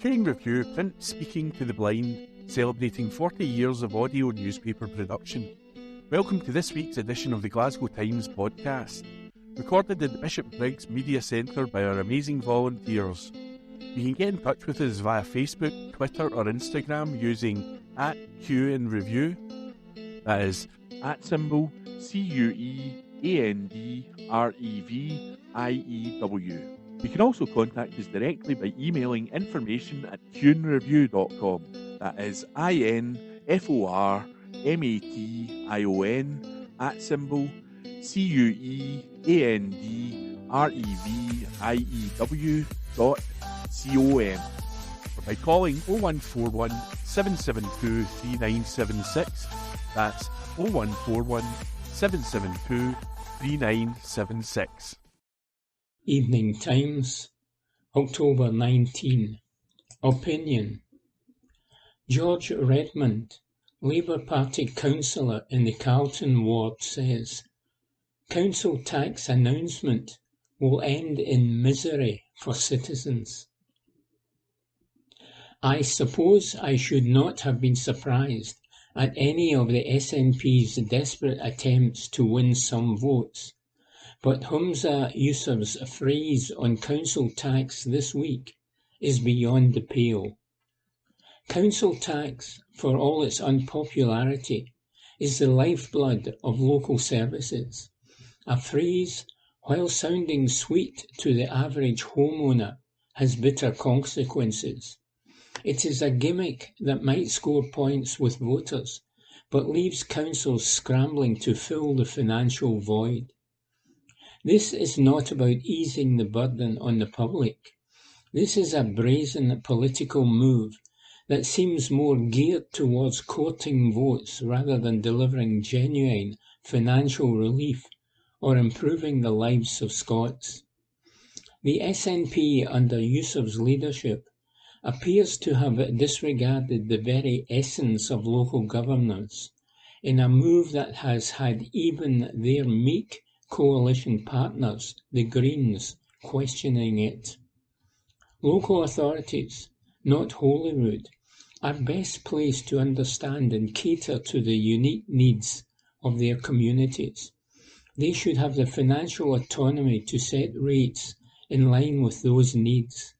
Marketing Review Print Speaking to the Blind, celebrating 40 years of audio newspaper production. Welcome to this week's edition of the Glasgow Times Podcast, recorded in the Bishop Briggs Media Centre by our amazing volunteers. You can get in touch with us via Facebook, Twitter or Instagram using @QandReview. That is @CUEANDREVIEW. You can also contact us directly by emailing information@QandReview.com. That is INFORMATION @CUEANDREVIEW.com, or by calling 0141 772 3976. That's 0141 772 3976. Evening Times, October 19. Opinion. George Redmond, Labour Party councillor in the Carlton ward, says, Council tax announcement will end in misery for citizens. I suppose I should not have been surprised at any of the SNP's desperate attempts to win some votes. But Humza Yousaf's phrase on council tax this week is beyond the pale. Council tax, for all its unpopularity, is the lifeblood of local services. A phrase, while sounding sweet to the average homeowner, has bitter consequences. It is a gimmick that might score points with voters, but leaves councils scrambling to fill the financial void. This is not about easing the burden on the public. This is a brazen political move that seems more geared towards courting votes rather than delivering genuine financial relief or improving the lives of Scots. The SNP under Yousaf's leadership appears to have disregarded the very essence of local governance in a move that has had even their meek coalition partners, the Greens, questioning it. Local authorities, not Holyrood, are best placed to understand and cater to the unique needs of their communities. They should have the financial autonomy to set rates in line with those needs.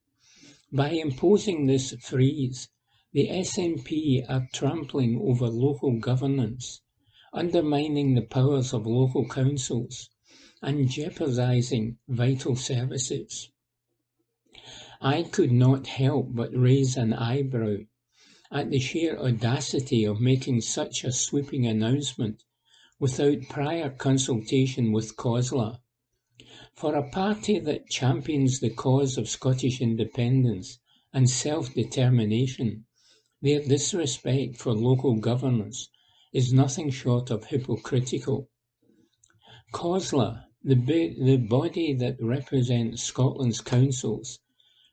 By imposing this freeze, the SNP are trampling over local governance, undermining the powers of local councils, and jeopardising vital services. I could not help but raise an eyebrow at the sheer audacity of making such a sweeping announcement without prior consultation with COSLA. For a party that champions the cause of Scottish independence and self-determination, their disrespect for local governance is nothing short of hypocritical. COSLA, the body that represents Scotland's councils,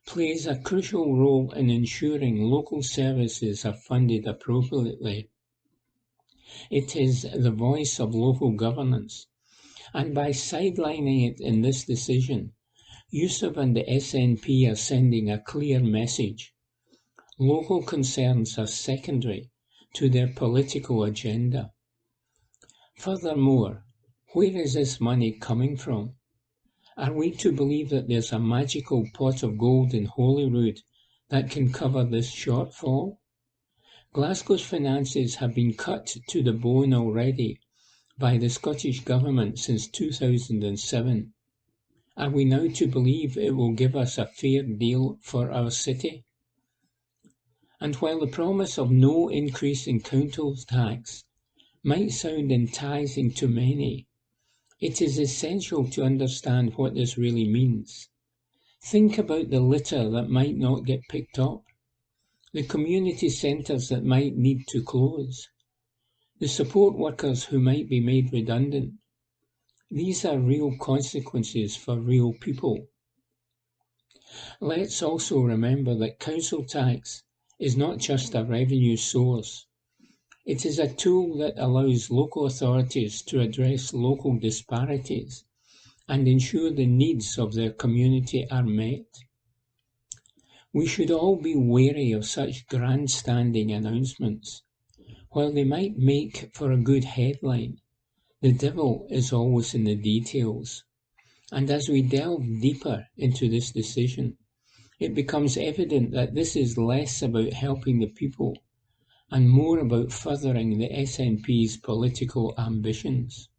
plays a crucial role in ensuring local services are funded appropriately. It is the voice of local governance, and by sidelining it in this decision, Yousaf and the SNP are sending a clear message. Local concerns are secondary to their political agenda. Furthermore, where is this money coming from? Are we to believe that there's a magical pot of gold in Holyrood that can cover this shortfall? Glasgow's finances have been cut to the bone already by the Scottish Government since 2007. Are we now to believe it will give us a fair deal for our city? And while the promise of no increase in council tax might sound enticing to many, it is essential to understand what this really means. Think about the litter that might not get picked up, the community centres that might need to close, the support workers who might be made redundant. These are real consequences for real people. Let's also remember that council tax is not just a revenue source. It is a tool that allows local authorities to address local disparities and ensure the needs of their community are met. We should all be wary of such grandstanding announcements. While they might make for a good headline, the devil is always in the details. And as we delve deeper into this decision, it becomes evident that this is less about helping the people and more about furthering the SNP's political ambitions.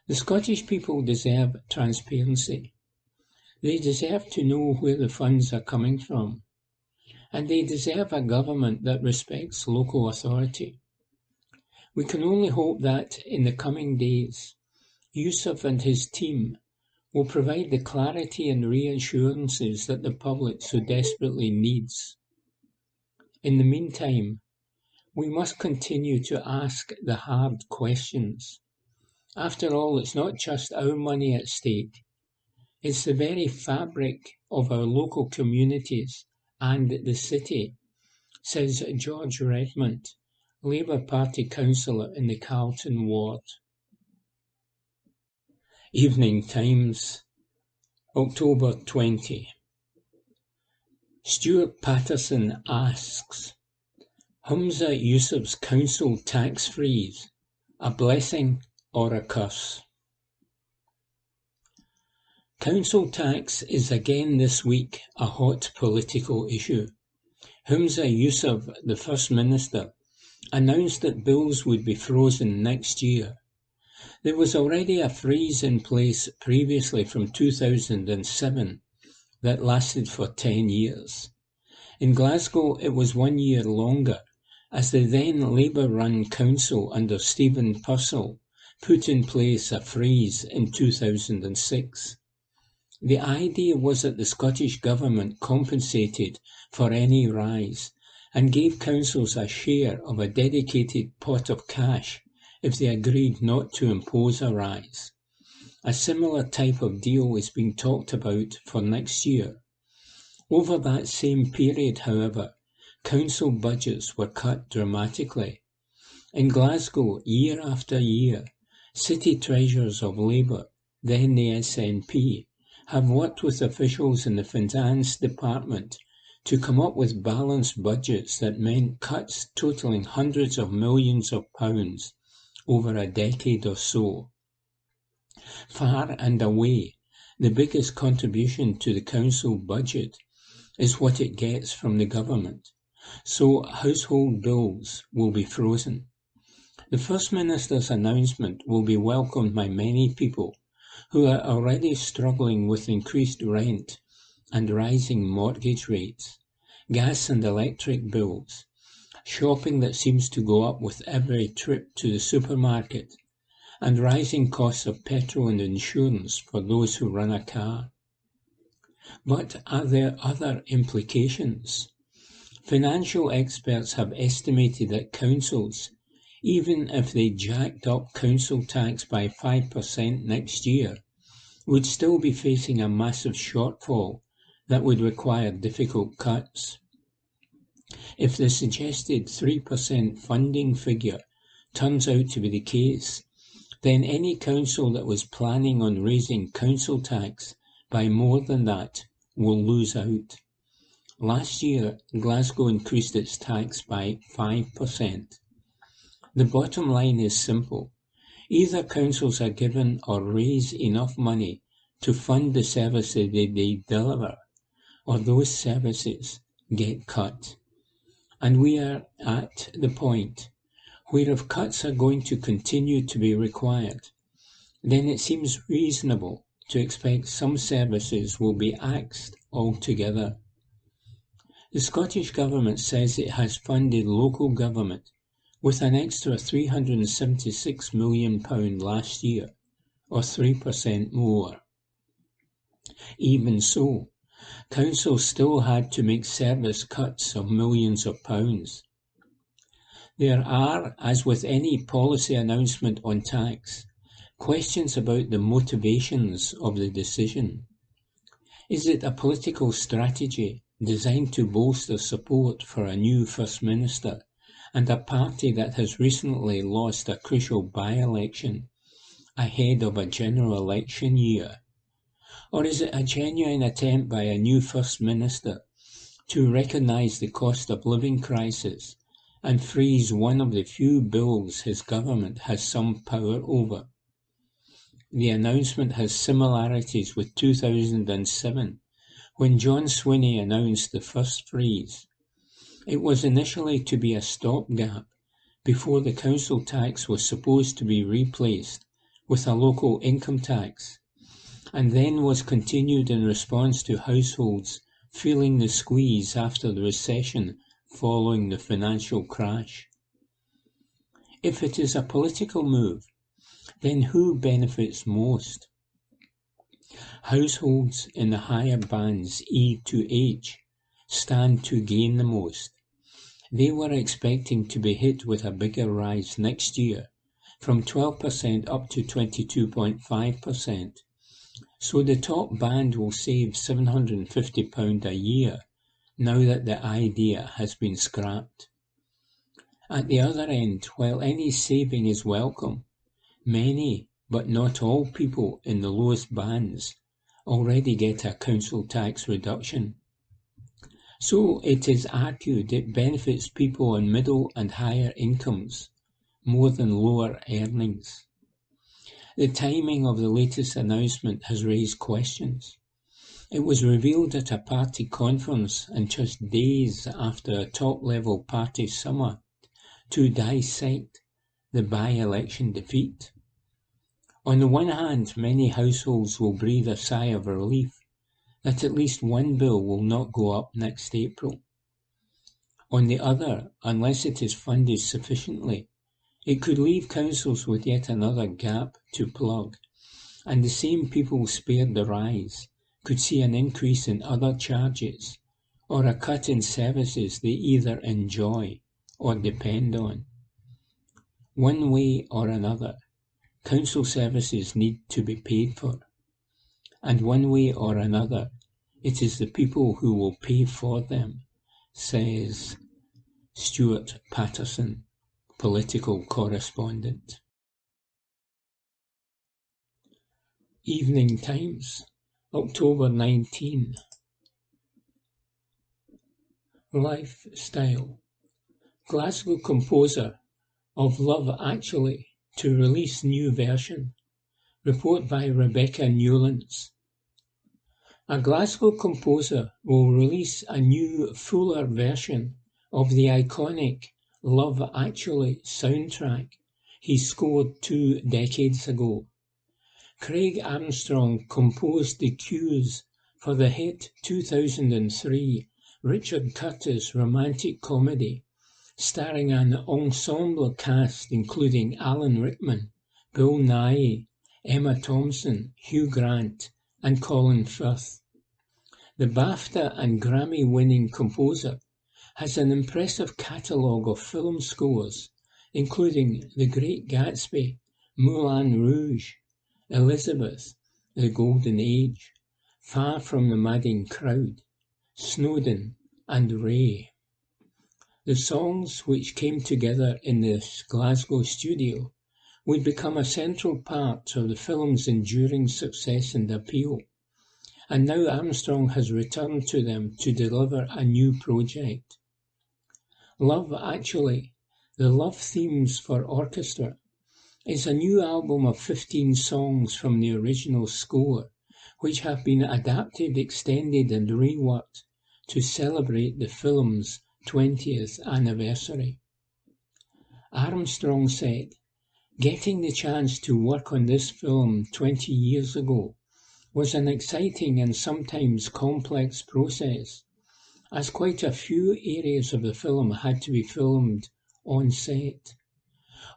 The Scottish people deserve transparency. They deserve to know where the funds are coming from. And they deserve a government that respects local authority. We can only hope that, in the coming days, Yusuf and his team will provide the clarity and reassurances that the public so desperately needs. In the meantime, we must continue to ask the hard questions. After all, it's not just our money at stake. It's the very fabric of our local communities and the city, says George Redmond, Labour Party councillor in the Carlton ward. Evening Times, October 20. Stuart Patterson asks, Humza Yousaf's council tax freeze, a blessing or a curse? Council tax is again this week a hot political issue. Humza Yousaf, the First Minister, announced that bills would be frozen next year. There was already a freeze in place previously from 2007 that lasted for 10 years. In Glasgow it was 1 year longer, as the then Labour-run council under Stephen Purcell put in place a freeze in 2006. The idea was that the Scottish Government compensated for any rise and gave councils a share of a dedicated pot of cash if they agreed not to impose a rise. A similar type of deal is being talked about for next year. Over that same period, however, council budgets were cut dramatically. In Glasgow, year after year, city treasurers of Labour, then the SNP, have worked with officials in the finance department to come up with balanced budgets that meant cuts totalling hundreds of millions of pounds over a decade or so. Far and away, the biggest contribution to the council budget is what it gets from the government, so household bills will be frozen. The First Minister's announcement will be welcomed by many people who are already struggling with increased rent and rising mortgage rates, gas and electric bills, shopping that seems to go up with every trip to the supermarket, and rising costs of petrol and insurance for those who run a car. But are there other implications? Financial experts have estimated that councils, even if they jacked up council tax by 5% next year, would still be facing a massive shortfall that would require difficult cuts. If the suggested 3% funding figure turns out to be the case, then any council that was planning on raising council tax by more than that will lose out. Last year, Glasgow increased its tax by 5%. The bottom line is simple. Either councils are given or raise enough money to fund the services they deliver, or those services get cut. And we are at the point where if cuts are going to continue to be required, then it seems reasonable to expect some services will be axed altogether. The Scottish Government says it has funded local government with an extra £376 million last year, or 3% more. Even so, councils still had to make service cuts of millions of pounds. There are, as with any policy announcement on tax, questions about the motivations of the decision. Is it a political strategy designed to bolster support for a new First Minister and a party that has recently lost a crucial by-election ahead of a general election year? Or is it a genuine attempt by a new First Minister to recognise the cost of living crisis and freeze one of the few bills his government has some power over. The announcement has similarities with 2007, when John Swinney announced the first freeze. It was initially to be a stopgap before the council tax was supposed to be replaced with a local income tax, and then was continued in response to households feeling the squeeze after the recession following the financial crash. If it is a political move, then who benefits most? Households in the higher bands E to H stand to gain the most. They were expecting to be hit with a bigger rise next year, from 12% up to 22.5%. So the top band will save £750 a year now that the idea has been scrapped. At the other end, while any saving is welcome, many, but not all people in the lowest bands already get a council tax reduction. So it is argued it benefits people on middle and higher incomes more than lower earnings. The timing of the latest announcement has raised questions. It was revealed at a party conference and just days after a top-level party summit to dissect the by-election defeat. On the one hand, many households will breathe a sigh of relief that at least one bill will not go up next April. On the other, unless it is funded sufficiently, it could leave councils with yet another gap to plug, and the same people spared the rise could see an increase in other charges or a cut in services they either enjoy or depend on. One way or another, council services need to be paid for, and one way or another, it is the people who will pay for them, says Stuart Patterson, political correspondent. Evening Times, October 19. Lifestyle. Glasgow composer of Love Actually to release new version. Report by Rebecca Newlands. A Glasgow composer will release a new, fuller version of the iconic Love Actually soundtrack he scored 2 decades ago. Craig Armstrong composed the cues for the hit 2003 Richard Curtis romantic comedy, starring an ensemble cast including Alan Rickman, Bill Nighy, Emma Thompson, Hugh Grant, and Colin Firth. The BAFTA and Grammy-winning composer has an impressive catalogue of film scores, including The Great Gatsby, Moulin Rouge, Elizabeth, The Golden Age, Far From the Madding Crowd, Snowden, and Ray. The songs, which came together in this Glasgow studio, would become a central part of the film's enduring success and appeal, and now Armstrong has returned to them to deliver a new project. Love Actually, the love themes for orchestra, is a new album of 15 songs from the original score, which have been adapted, extended and reworked to celebrate the film's 20th anniversary. Armstrong said, "Getting the chance to work on this film 20 years ago was an exciting and sometimes complex process, as quite a few areas of the film had to be filmed on set.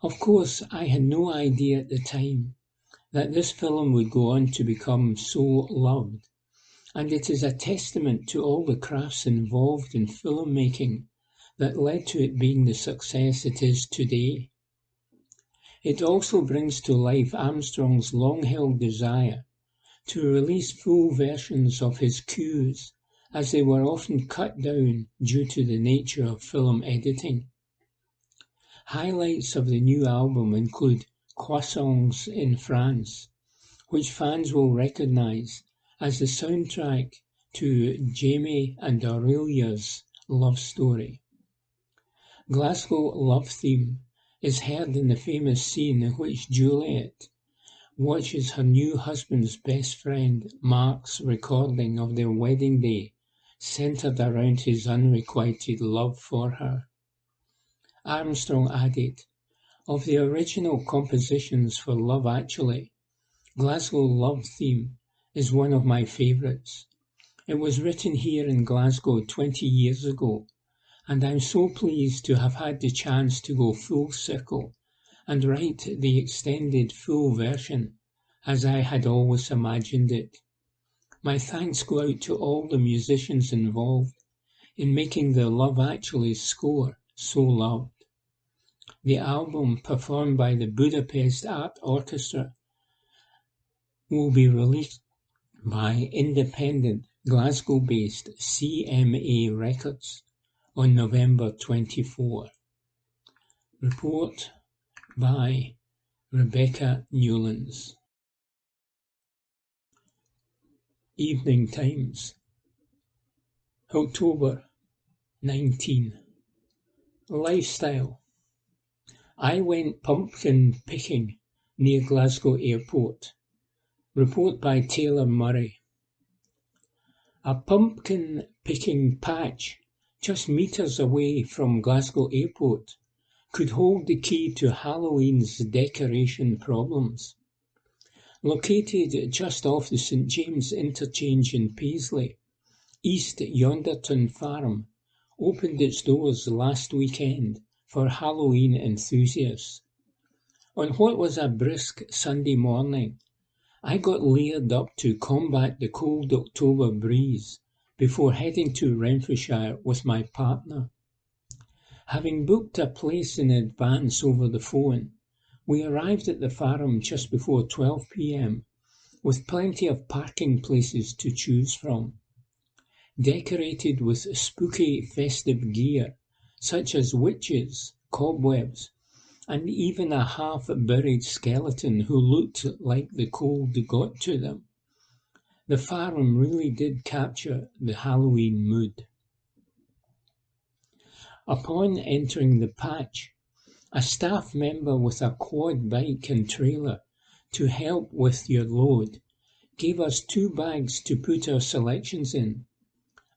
Of course, I had no idea at the time that this film would go on to become so loved, and it is a testament to all the crafts involved in filmmaking that led to it being the success it is today. It also brings to life Armstrong's long-held desire to release full versions of his cues, as they were often cut down due to the nature of film editing. Highlights of the new album include Croissants in France, which fans will recognise as the soundtrack to Jamie and Aurelia's love story. Glasgow love theme is heard in the famous scene in which Juliet watches her new husband's best friend Mark's recording of their wedding day, centred around his unrequited love for her. Armstrong added, "Of the original compositions for Love Actually, Glasgow love theme is one of my favourites. It was written here in Glasgow 20 years ago, and I'm so pleased to have had the chance to go full circle and write the extended full version as I had always imagined it. My thanks go out to all the musicians involved in making the Love Actually score so loved. The album, performed by the Budapest Art Orchestra, will be released by independent Glasgow-based CMA Records on November 24. Report by Rebecca Newlands. Evening Times, October 19. Lifestyle. I went pumpkin picking near Glasgow Airport. Report by Taylor Murray. A pumpkin picking patch just metres away from Glasgow Airport could hold the key to Halloween's decoration problems. Located just off the St James interchange in Paisley, East Yonderton Farm opened its doors last weekend for Halloween enthusiasts. On what was a brisk Sunday morning, I got layered up to combat the cold October breeze before heading to Renfrewshire with my partner. Having booked a place in advance over the phone, we arrived at the farm just before 12 p.m, with plenty of parking places to choose from. Decorated with spooky festive gear, such as witches, cobwebs, and even a half-buried skeleton who looked like the cold got to them. The farm really did capture the Halloween mood. Upon entering the patch, a staff member with a quad bike and trailer to help with your load gave us 2 bags to put our selections in,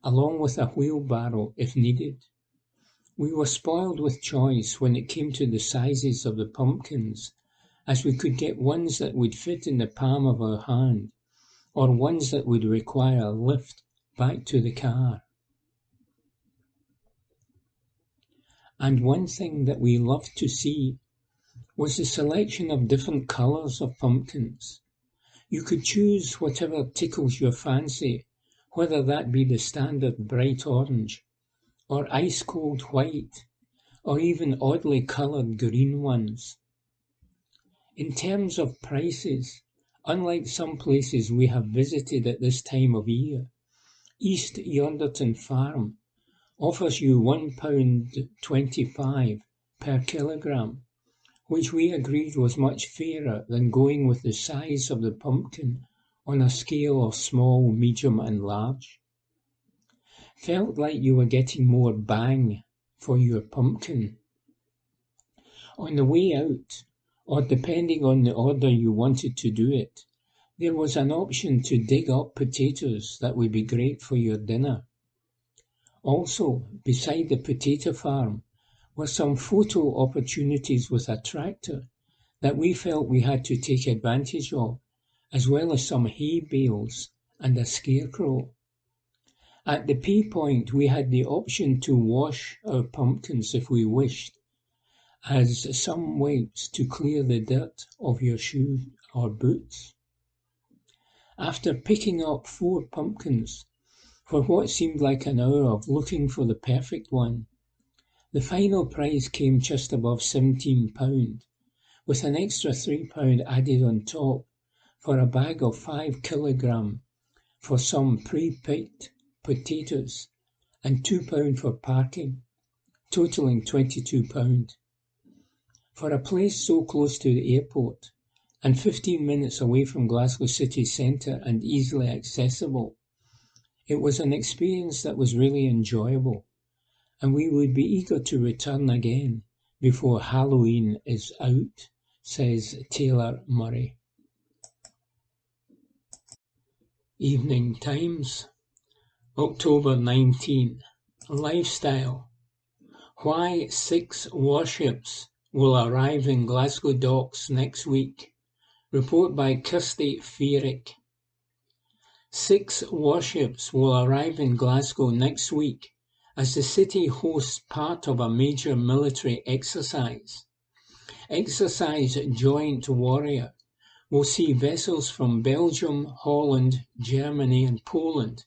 along with a wheelbarrow if needed. We were spoiled with choice when it came to the sizes of the pumpkins, as we could get ones that would fit in the palm of our hand, or ones that would require a lift back to the car. And one thing that we loved to see was the selection of different colours of pumpkins. You could choose whatever tickles your fancy, whether that be the standard bright orange, or ice-cold white, or even oddly coloured green ones. In terms of prices, unlike some places we have visited at this time of year, East Yonderton Farm offers you £1.25 per kilogram, which we agreed was much fairer than going with the size of the pumpkin on a scale of small, medium and large. Felt like you were getting more bang for your pumpkin. On the way out, or depending on the order you wanted to do it, there was an option to dig up potatoes that would be great for your dinner. Also, beside the potato farm were some photo opportunities with a tractor that we felt we had to take advantage of, as well as some hay bales and a scarecrow. At the pay point, we had the option to wash our pumpkins if we wished, as some wipes to clear the dirt of your shoes or boots. After picking up 4 pumpkins, for what seemed like an hour of looking for the perfect one, the final price came just above £17, with an extra £3 added on top for a bag of 5 kilogram for some pre-picked potatoes and £2 for parking, totalling £22. For a place so close to the airport and 15 minutes away from Glasgow city centre and easily accessible, It was an experience that was really enjoyable, and we would be eager to return again before Halloween is out, says Taylor Murray. Evening Times, October 19. Lifestyle. Why 6 warships will arrive in Glasgow docks next week. Report by Kirsty Fearick. 6 warships will arrive in Glasgow next week as the city hosts part of a major military exercise. Exercise Joint Warrior will see vessels from Belgium, Holland, Germany and Poland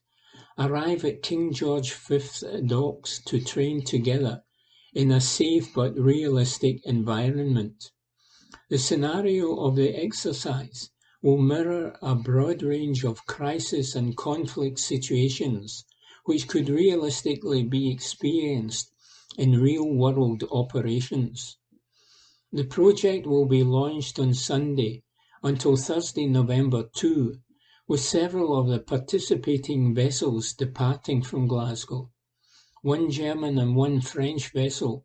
arrive at King George V's docks to train together in a safe but realistic environment. The scenario of the exercise will mirror a broad range of crisis and conflict situations which could realistically be experienced in real-world operations. The project will be launched on Sunday until Thursday, November 2, with several of the participating vessels departing from Glasgow. 1 German and 1 French vessel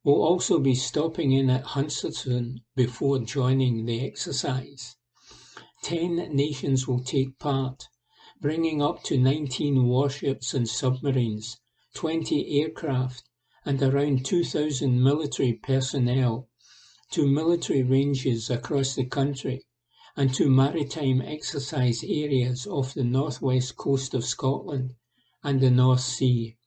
will also be stopping in at Hunstanton before joining the exercise. 10 nations will take part, bringing up to 19 warships and submarines, 20 aircraft, and around 2,000 military personnel to military ranges across the country and to maritime exercise areas off the northwest coast of Scotland and the North Sea.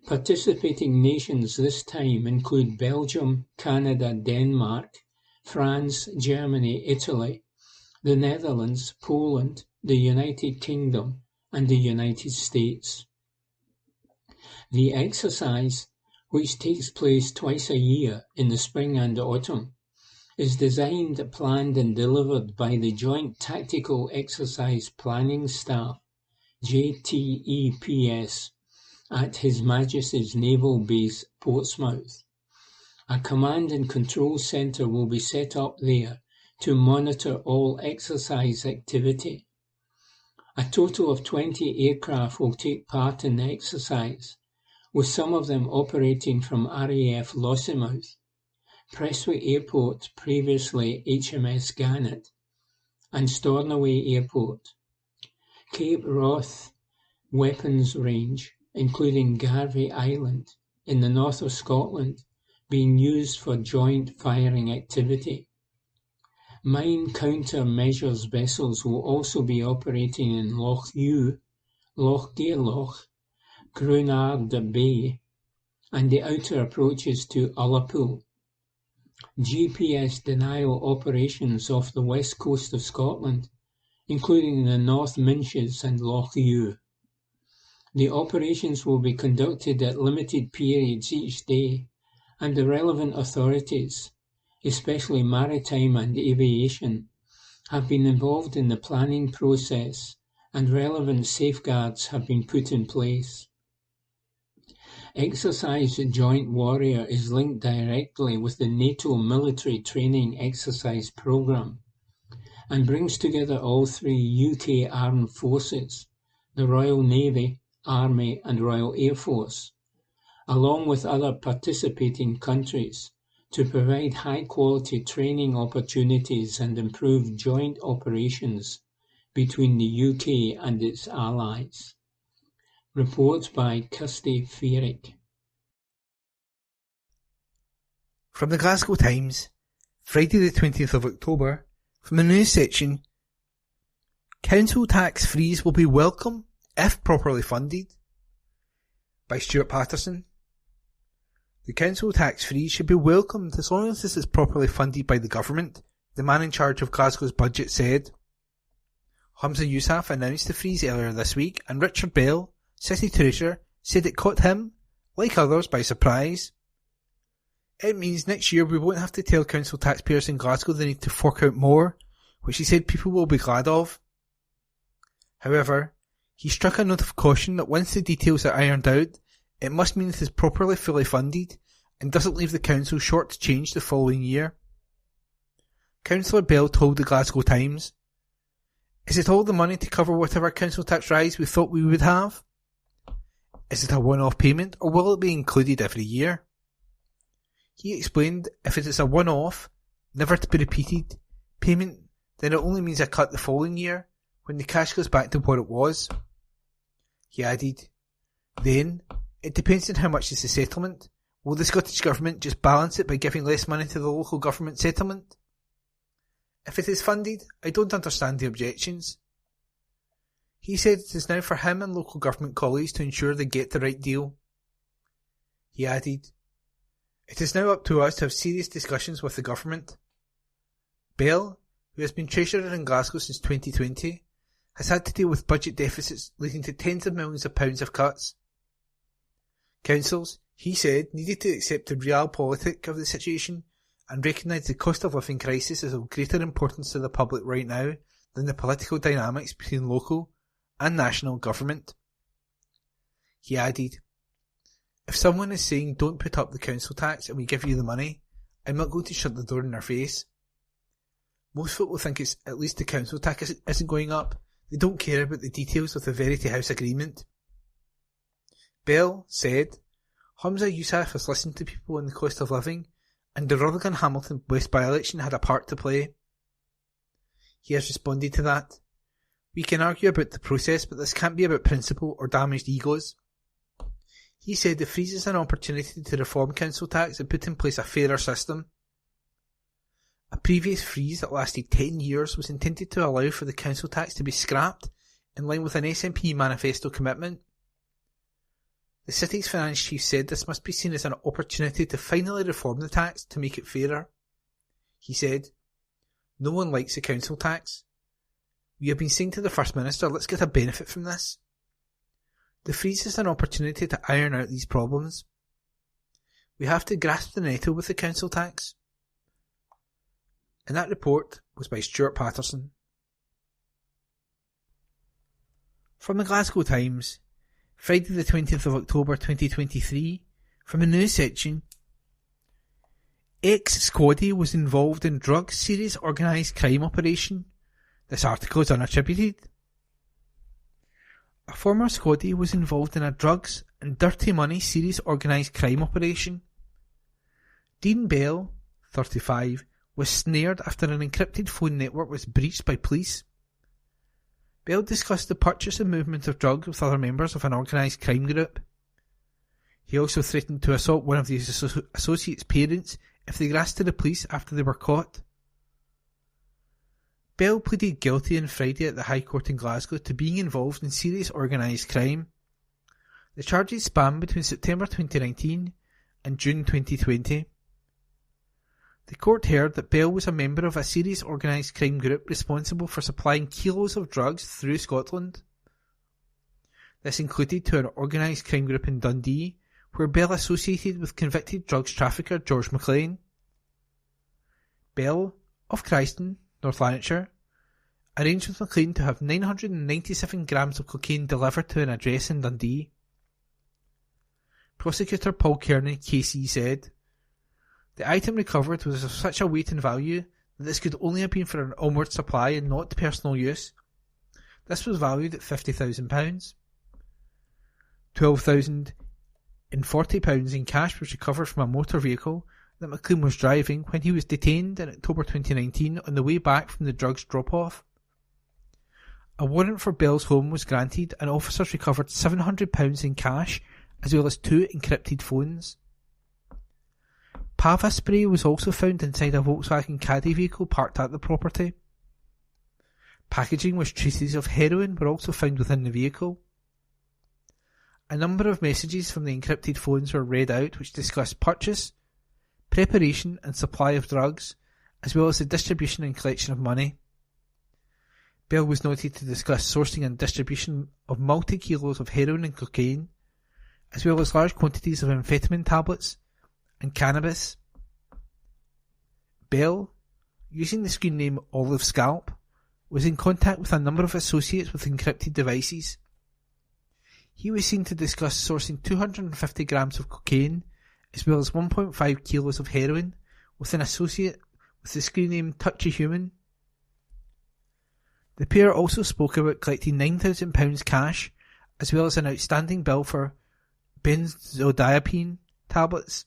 Participating nations this time include Belgium, Canada, Denmark, France, Germany, Italy, the Netherlands, Poland, the United Kingdom, and the United States. The exercise, which takes place twice a year in the spring and autumn, is designed, planned and delivered by the Joint Tactical Exercise Planning Staff, JTEPS, at His Majesty's Naval Base, Portsmouth. A command and control centre will be set up there to monitor all exercise activity. A total of 20 aircraft will take part in the exercise, with some of them operating from RAF Lossiemouth, Prestwick Airport, previously HMS Gannet, and Stornoway Airport. Cape Wrath Weapons Range, including Garvey Island, in the north of Scotland, being used for joint firing activity. Mine counter-measures vessels will also be operating in Loch Ewe, Loch Gairloch, Grunard Bay, and the outer approaches to Ullapool. GPS denial operations off the west coast of Scotland, including the North Minches and Loch Ewe. The operations will be conducted at limited periods each day, and the relevant authorities, especially maritime and aviation, have been involved in the planning process and relevant safeguards have been put in place. Exercise Joint Warrior is linked directly with the NATO Military Training Exercise Programme and brings together all 3 UK Armed Forces, the Royal Navy, Army and Royal Air Force, along with other participating countries, to provide high-quality training opportunities and improve joint operations between the UK and its allies. Report by Kirsty Fearick. From the Glasgow Times, Friday the 20th of October, from the news section, Council tax freeze will be welcome if properly funded, by Stuart Patterson. The council tax freeze should be welcomed as long as this is properly funded by the government, the man in charge of Glasgow's budget said. Humza Yousaf announced the freeze earlier this week, and Richard Bell, City Treasurer, said it caught him, like others, by surprise. It means next year we won't have to tell council taxpayers in Glasgow they need to fork out more, which he said people will be glad of. However, he struck a note of caution that once the details are ironed out, it must mean it is properly fully funded and doesn't leave the council short to change the following year. Councillor Bell told the Glasgow Times, Is it all the money to cover whatever council tax rise we thought we would have? Is it a one-off payment, or will it be included every year? He explained if it is a one-off, never to be repeated, payment, then it only means a cut the following year, when the cash goes back to what it was. He added, then, it depends on how much is the settlement. Will the Scottish Government just balance it by giving less money to the local government settlement? If it is funded, I don't understand the objections. He said it is now for him and local government colleagues to ensure they get the right deal. He added, it is now up to us to have serious discussions with the government. Bell, who has been Treasurer in Glasgow since 2020, has had to deal with budget deficits leading to tens of millions of pounds of cuts. Councils, he said, needed to accept the realpolitik of the situation and recognise the cost of living crisis is of greater importance to the public right now than the political dynamics between local and national government. He added, if someone is saying don't put up the council tax and we give you the money, I'm not going to shut the door in their face. Most folk will think it's at least the council tax isn't going up. They don't care about the details of the Verity House agreement. Bell said, Humza Yousaf has listened to people on the cost of living, and the Rutherglen-Hamilton West by-election had a part to play. He has responded to that. We can argue about the process, but this can't be about principle or damaged egos. He said the freeze is an opportunity to reform council tax and put in place a fairer system. A previous freeze that lasted 10 years was intended to allow for the council tax to be scrapped in line with an SNP manifesto commitment. The city's finance chief said this must be seen as an opportunity to finally reform the tax to make it fairer. He said, no one likes the council tax. We have been saying to the First Minister, let's get a benefit from this. The freeze is an opportunity to iron out these problems. We have to grasp the nettle with the council tax. And that report was by Stuart Patterson. From the Glasgow Times, Friday the 20th of October 2023, from the news section. Ex-Squaddy was involved in drug serious organised crime operation. This article is unattributed. A former Squaddy was involved in a drugs and dirty money serious organised crime operation. Dean Bell, 35, was snared after an encrypted phone network was breached by police. Bell discussed the purchase and movement of drugs with other members of an organised crime group. He also threatened to assault one of his associates' parents if they grasped to the police after they were caught. Bell pleaded guilty on Friday at the High Court in Glasgow to being involved in serious organised crime. The charges span between September 2019 and June 2020. The court heard that Bell was a member of a serious organised crime group responsible for supplying kilos of drugs through Scotland. This included to an organised crime group in Dundee, where Bell associated with convicted drugs trafficker George McLean. Bell, of Christon, North Lanarkshire, arranged with McLean to have 997 grams of cocaine delivered to an address in Dundee. Prosecutor Paul Kearney, KC, said, the item recovered was of such a weight and value that this could only have been for an onward supply and not personal use. This was valued at £50,000. £12,040 in cash was recovered from a motor vehicle that McLean was driving when he was detained in October 2019 on the way back from the drugs drop-off. A warrant for Bell's home was granted and officers recovered £700 in cash as well as 2 encrypted phones. Pava spray was also found inside a Volkswagen Caddy vehicle parked at the property. Packaging with traces of heroin were also found within the vehicle. A number of messages from the encrypted phones were read out which discussed purchase, preparation and supply of drugs, as well as the distribution and collection of money. Bell was noted to discuss sourcing and distribution of multi-kilos of heroin and cocaine, as well as large quantities of amphetamine tablets and cannabis. Bell, using the screen name Olive Scalp, was in contact with a number of associates with encrypted devices. He was seen to discuss sourcing 250 grams of cocaine as well as 1.5 kilos of heroin with an associate with the screen name Touchy Human. The pair also spoke about collecting £9,000 cash, as well as an outstanding bill for benzodiazepine tablets.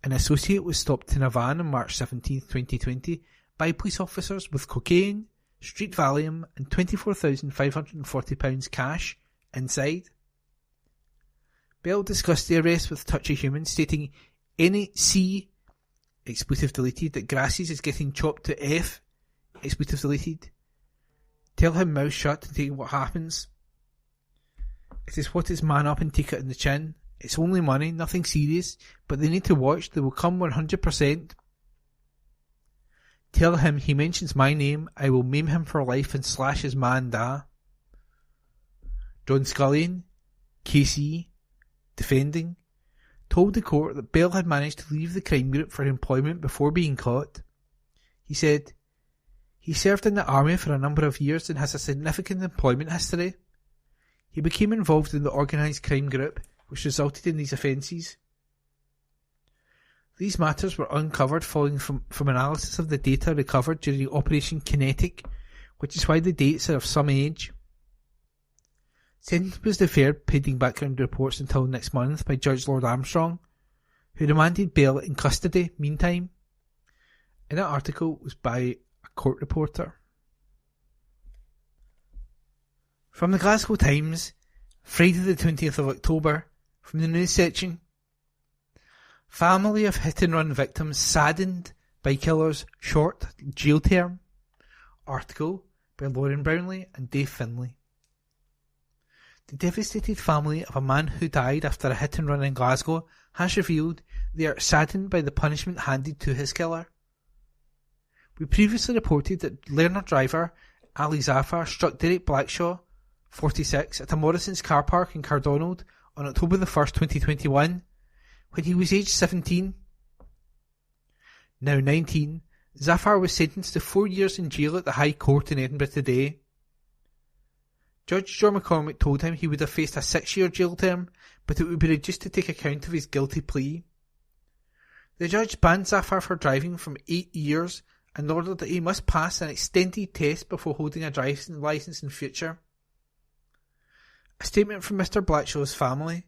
An associate was stopped in a van on March 17, 2020 by police officers with cocaine, street Valium and £24,540 cash inside. Bell discussed the arrest with Touch of Human, stating, "Any C, expletive deleted, that grasses is getting chopped to F, expletive deleted. Tell him mouth shut and take what happens. It is what is man up and take it in the chin. It's only money, nothing serious, but they need to watch, they will come 100%. Tell him he mentions my name, I will maim him for life and slash his man da." John Scullion, KC, defending, told the court that Bell had managed to leave the crime group for employment before being caught. He said, "He served in the army for a number of years and has a significant employment history. He became involved in the organised crime group, which resulted in these offences. These matters were uncovered following from analysis of the data recovered during Operation Kinetic, which is why the dates are of some age. Sentence was deferred pending background reports until next month by Judge Lord Armstrong, who remanded Bell in custody meantime." And that article was by a court reporter. From the Glasgow Times, Friday the 20th of October, from the news section. Family of hit-and-run victims saddened by killer's short jail term. Article by Lauren Brownlee and Dave Finlay. The devastated family of a man who died after a hit-and-run in Glasgow has revealed they are saddened by the punishment handed to his killer. We previously reported that learner driver Ali Zafar struck Derek Blackshaw, 46, at a Morrison's car park in Cardonald on October the 1st, 2021, when he was aged 17. Now 19, Zafar was sentenced to 4 years in jail at the High Court in Edinburgh today. Judge John McCormick told him he would have faced a 6-year jail term, but it would be reduced to take account of his guilty plea. The judge banned Zafar for driving from 8 years and ordered that he must pass an extended test before holding a driving licence in future. A statement from Mr. Blatshaw's family,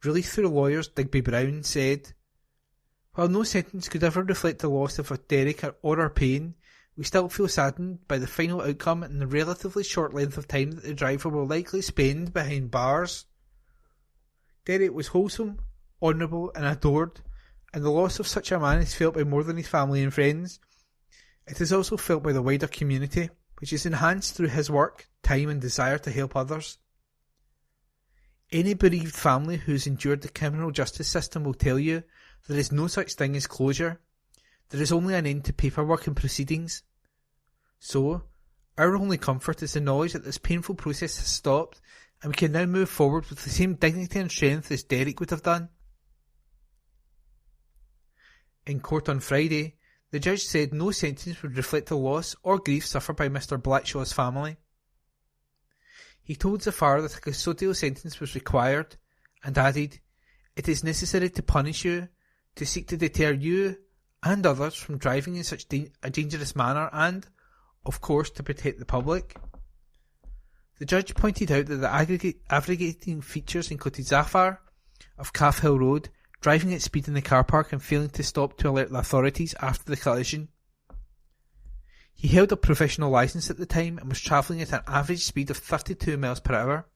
released through lawyers Digby Brown, said, "While no sentence could ever reflect the loss of Derek or our pain, we still feel saddened by the final outcome and the relatively short length of time that the driver will likely spend behind bars. Derek was wholesome, honourable and adored, and the loss of such a man is felt by more than his family and friends. It is also felt by the wider community, which is enhanced through his work, time and desire to help others. Any bereaved family who has endured the criminal justice system will tell you there is no such thing as closure. There is only an end to paperwork and proceedings. So, our only comfort is the knowledge that this painful process has stopped and we can now move forward with the same dignity and strength as Derek would have done." In court on Friday, the judge said no sentence would reflect the loss or grief suffered by Mr. Blatshaw's family. He told Zafar that a custodial sentence was required and added, "It is necessary to punish you, to seek to deter you and others from driving in such a dangerous manner and, of course, to protect the public." The judge pointed out that the aggregating features included Zafar, of Calf Hill Road, driving at speed in the car park and failing to stop to alert the authorities after the collision. He held a provisional licence at the time and was travelling at an average speed of 32 miles per hour.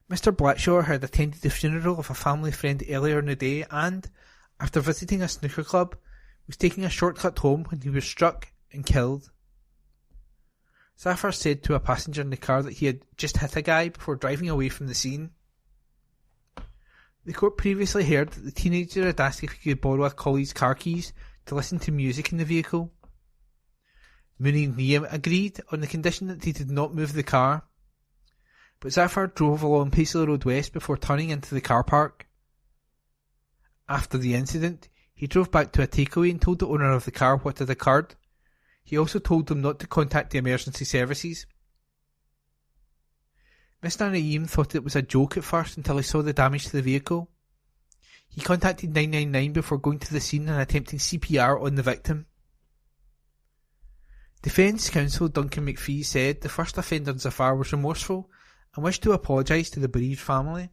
Mr. Blackshaw had attended the funeral of a family friend earlier in the day and, after visiting a snooker club, was taking a shortcut home when he was struck and killed. Zafar said to a passenger in the car that he had just hit a guy before driving away from the scene. The court previously heard that the teenager had asked if he could borrow a colleague's car keys to listen to music in the vehicle. Mooney and Liam agreed on the condition that he did not move the car, but Zafar drove along Paisley Road West before turning into the car park. After the incident, he drove back to a takeaway and told the owner of the car what had occurred. He also told them not to contact the emergency services. Mr. Naeem thought it was a joke at first until he saw the damage to the vehicle. He contacted 999 before going to the scene and attempting CPR on the victim. Defence Counsel Duncan McPhee said the first offender Zafar was remorseful and wished to apologise to the bereaved family.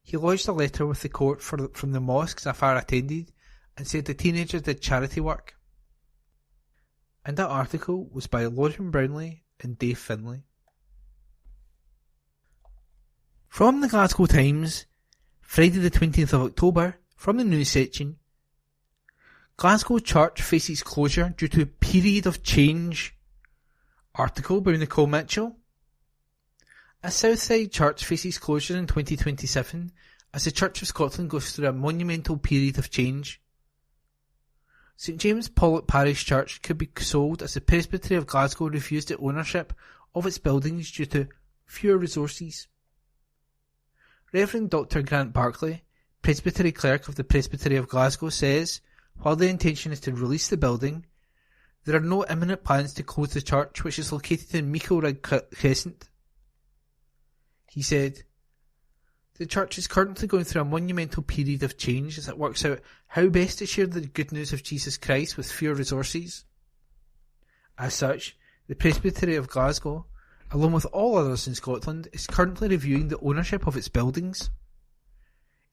He lodged a letter with the court from the mosque Zafar attended and said the teenager did charity work. And that article was by Lauren Brownlee and Dave Finlay. From the Glasgow Times, Friday the 20th of October, from the news section. Glasgow Church faces closure due to a period of change. Article by Nicole Mitchell. A Southside church faces closure in 2027 as the Church of Scotland goes through a monumental period of change. St James Paulet Parish Church could be sold as the Presbytery of Glasgow refused the ownership of its buildings due to fewer resources. Reverend Dr Grant Barclay, Presbytery Clerk of the Presbytery of Glasgow, says, while the intention is to release the building, there are no imminent plans to close the church, which is located in Meiklerig Crescent. He said, the church is currently going through a monumental period of change as it works out how best to share the good news of Jesus Christ with fewer resources. As such, the Presbytery of Glasgow, along with all others in Scotland, is currently reviewing the ownership of its buildings.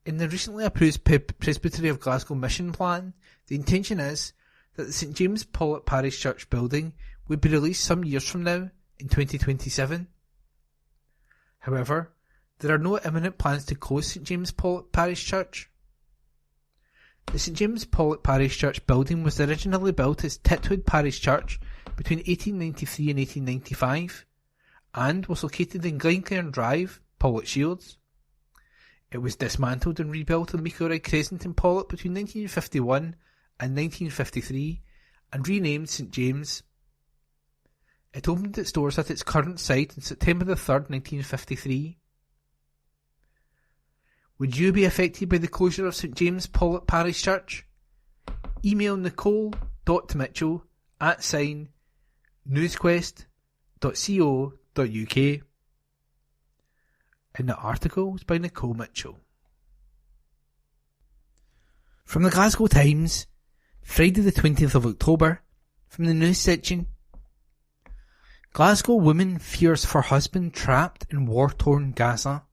In the recently approved Presbytery of Glasgow mission plan, the intention is that the St James Paulet Parish Church building would be released some years from now, in 2027. However, there are no imminent plans to close St James Paulet Parish Church. The St James Paulet Parish Church building was originally built as Titwood Parish Church between 1893 and 1895 and was located in Glencairn Drive, Paulet Shields. It was dismantled and rebuilt on Meiklerig Crescent in Paulet between 1951 and 1953 and renamed St James. It opened its doors at its current site on September the 3rd, 1953. Would you be affected by the closure of St James Paulet Parish Church? Email nicole.mitchell@newsquest.co.uk. And the article was by Nicole Mitchell. From the Glasgow Times, Friday the 20th of October, from the news section. Glasgow woman fears for husband trapped in war-torn Gaza.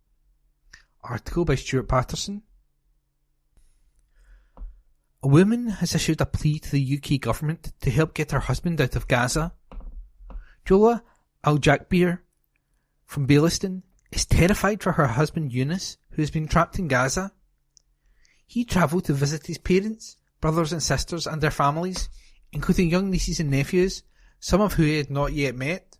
Article by Stuart Patterson. A woman has issued a plea to the UK government to help get her husband out of Gaza. Jola Al-Jakbir from Bailiston is terrified for her husband Eunice, who has been trapped in Gaza. He travelled to visit his parents, brothers and sisters and their families, including young nieces and nephews, some of whom he had not yet met.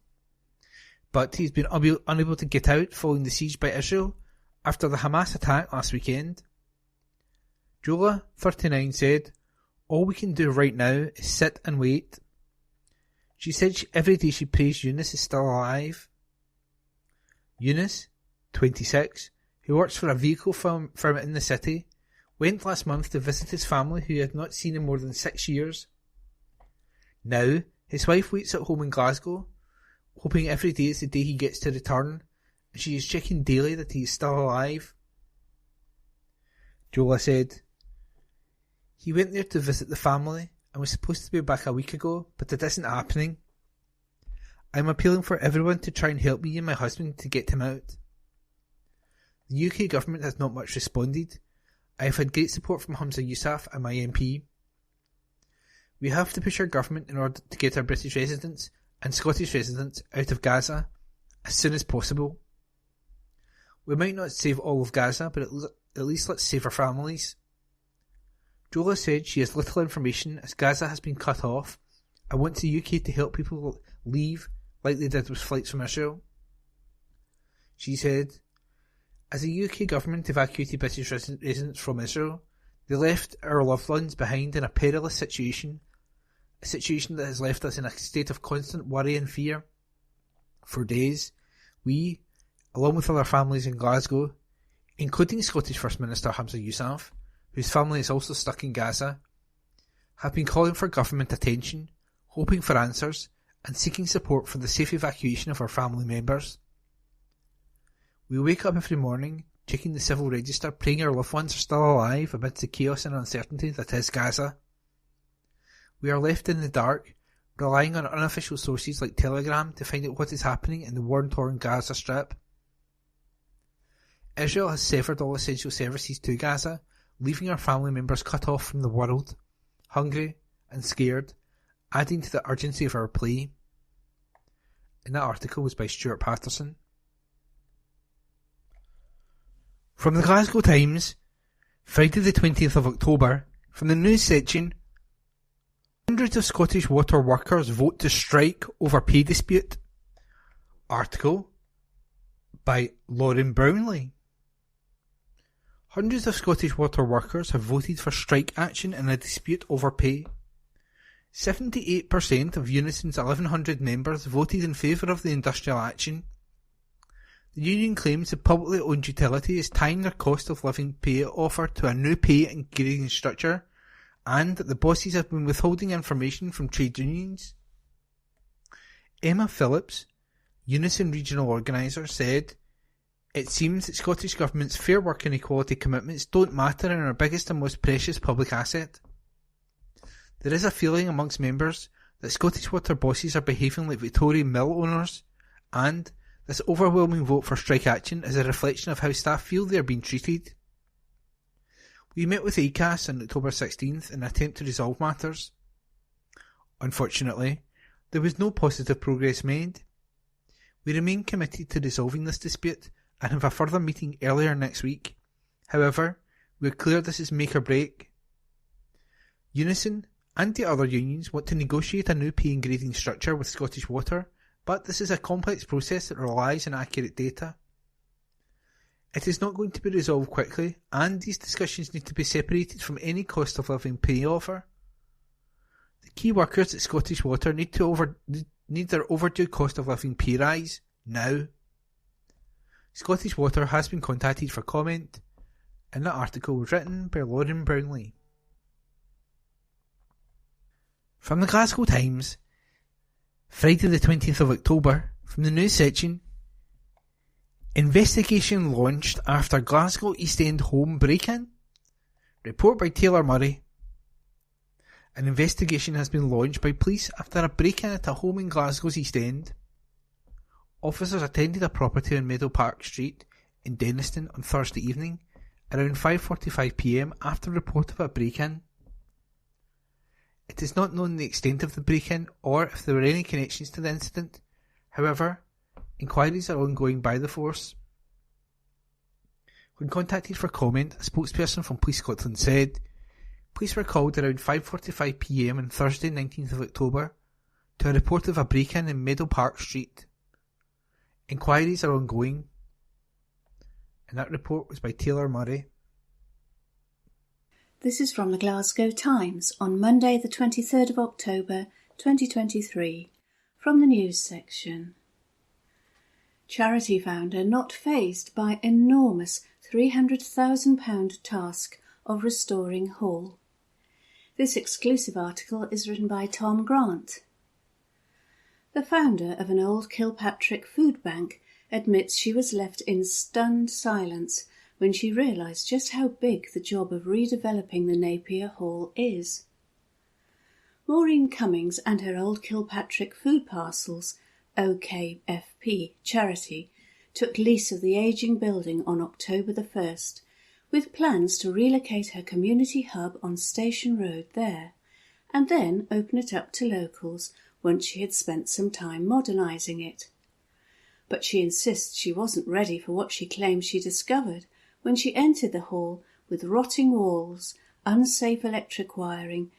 But he's been unable to get out following the siege by Israel after the Hamas attack last weekend. Jola, 39, said, all we can do right now is sit and wait. She said every day she prays Eunice is still alive. Eunice, 26, who works for a vehicle firm in the city, went last month to visit his family who he had not seen in more than 6 years. Now, his wife waits at home in Glasgow, hoping every day is the day he gets to return, and she is checking daily that he is still alive. Jola said, he went there to visit the family and was supposed to be back a week ago, but it isn't happening. I'm appealing for everyone to try and help me and my husband to get him out. The UK government has not much responded. I have had great support from Humza Yousaf and my MP. We have to push our government in order to get our British residents and Scottish residents out of Gaza as soon as possible. We might not save all of Gaza, but at least let's save our families. Jola said she has little information as Gaza has been cut off and wants the UK to help people leave like they did with flights from Israel. She said, as the UK government evacuated British residents from Israel, they left our loved ones behind in a perilous situation, a situation that has left us in a state of constant worry and fear. For days, we, along with other families in Glasgow, including Scottish First Minister Humza Yousaf, whose family is also stuck in Gaza, have been calling for government attention, hoping for answers, and seeking support for the safe evacuation of our family members. We wake up every morning, checking the civil register, praying our loved ones are still alive amidst the chaos and uncertainty that is Gaza. We are left in the dark, relying on unofficial sources like Telegram to find out what is happening in the war-torn Gaza Strip. Israel has severed all essential services to Gaza, leaving our family members cut off from the world, hungry and scared, adding to the urgency of our plea. And that article was by Stuart Patterson. From the Glasgow Times, Friday the 20th of October, from the news section, hundreds of Scottish water workers vote to strike over pay dispute. Article by Lauren Brownlee. Hundreds of Scottish water workers have voted for strike action in a dispute over pay. 78% of Unison's 1,100 members voted in favour of the industrial action. The union claims the publicly owned utility is tying their cost of living pay offer to a new pay and grading structure, and that the bosses have been withholding information from trade unions. Emma Phillips, Unison regional organiser, said, "It seems that Scottish Government's fair work and equality commitments don't matter in our biggest and most precious public asset. There is a feeling amongst members that Scottish water bosses are behaving like Victoria mill owners, and this overwhelming vote for strike action is a reflection of how staff feel they are being treated. We met with ACAS on October 16th in an attempt to resolve matters. Unfortunately, there was no positive progress made. We remain committed to resolving this dispute and have a further meeting earlier next week. However, we are clear this is make or break. Unison and the other unions want to negotiate a new pay and grading structure with Scottish Water, but this is a complex process that relies on accurate data. It is not going to be resolved quickly, and these discussions need to be separated from any cost of living pay offer. The key workers at Scottish Water need their overdue cost of living pay rise now." Scottish Water has been contacted for comment, and that article was written by Lauren Brownlee. From the Glasgow Times, Friday the 20th of October, from the news section, investigation launched after Glasgow East End home break-in. Report by Taylor Murray. An investigation has been launched by police after a break-in at a home in Glasgow's East End. Officers attended a property on Meadow Park Street in Denniston on Thursday evening around 5:45 p.m. after report of a break-in. It is not known the extent of the break-in or if there were any connections to the incident. However, inquiries are ongoing by the force. When contacted for comment, a spokesperson from Police Scotland said, "Police were called around 5:45 p.m. on Thursday 19th of October to a report of a break-in in Meadow Park Street. Inquiries are ongoing." And that report was by Taylor Murray. This is from the Glasgow Times on Monday the 23rd of October 2023, from the news section. Charity founder not fazed by enormous £300,000 task of restoring Hall. This exclusive article is written by Tom Grant. The founder of an old Kilpatrick food bank admits she was left in stunned silence when she realised just how big the job of redeveloping the Napier Hall is. Maureen Cummings and her old Kilpatrick food parcels, OKFP charity, took lease of the ageing building on October the 1st, with plans to relocate her community hub on Station Road there, and then open it up to locals once she had spent some time modernising it. But she insists she wasn't ready for what she claims she discovered when she entered the hall with rotting walls, unsafe electric wiring,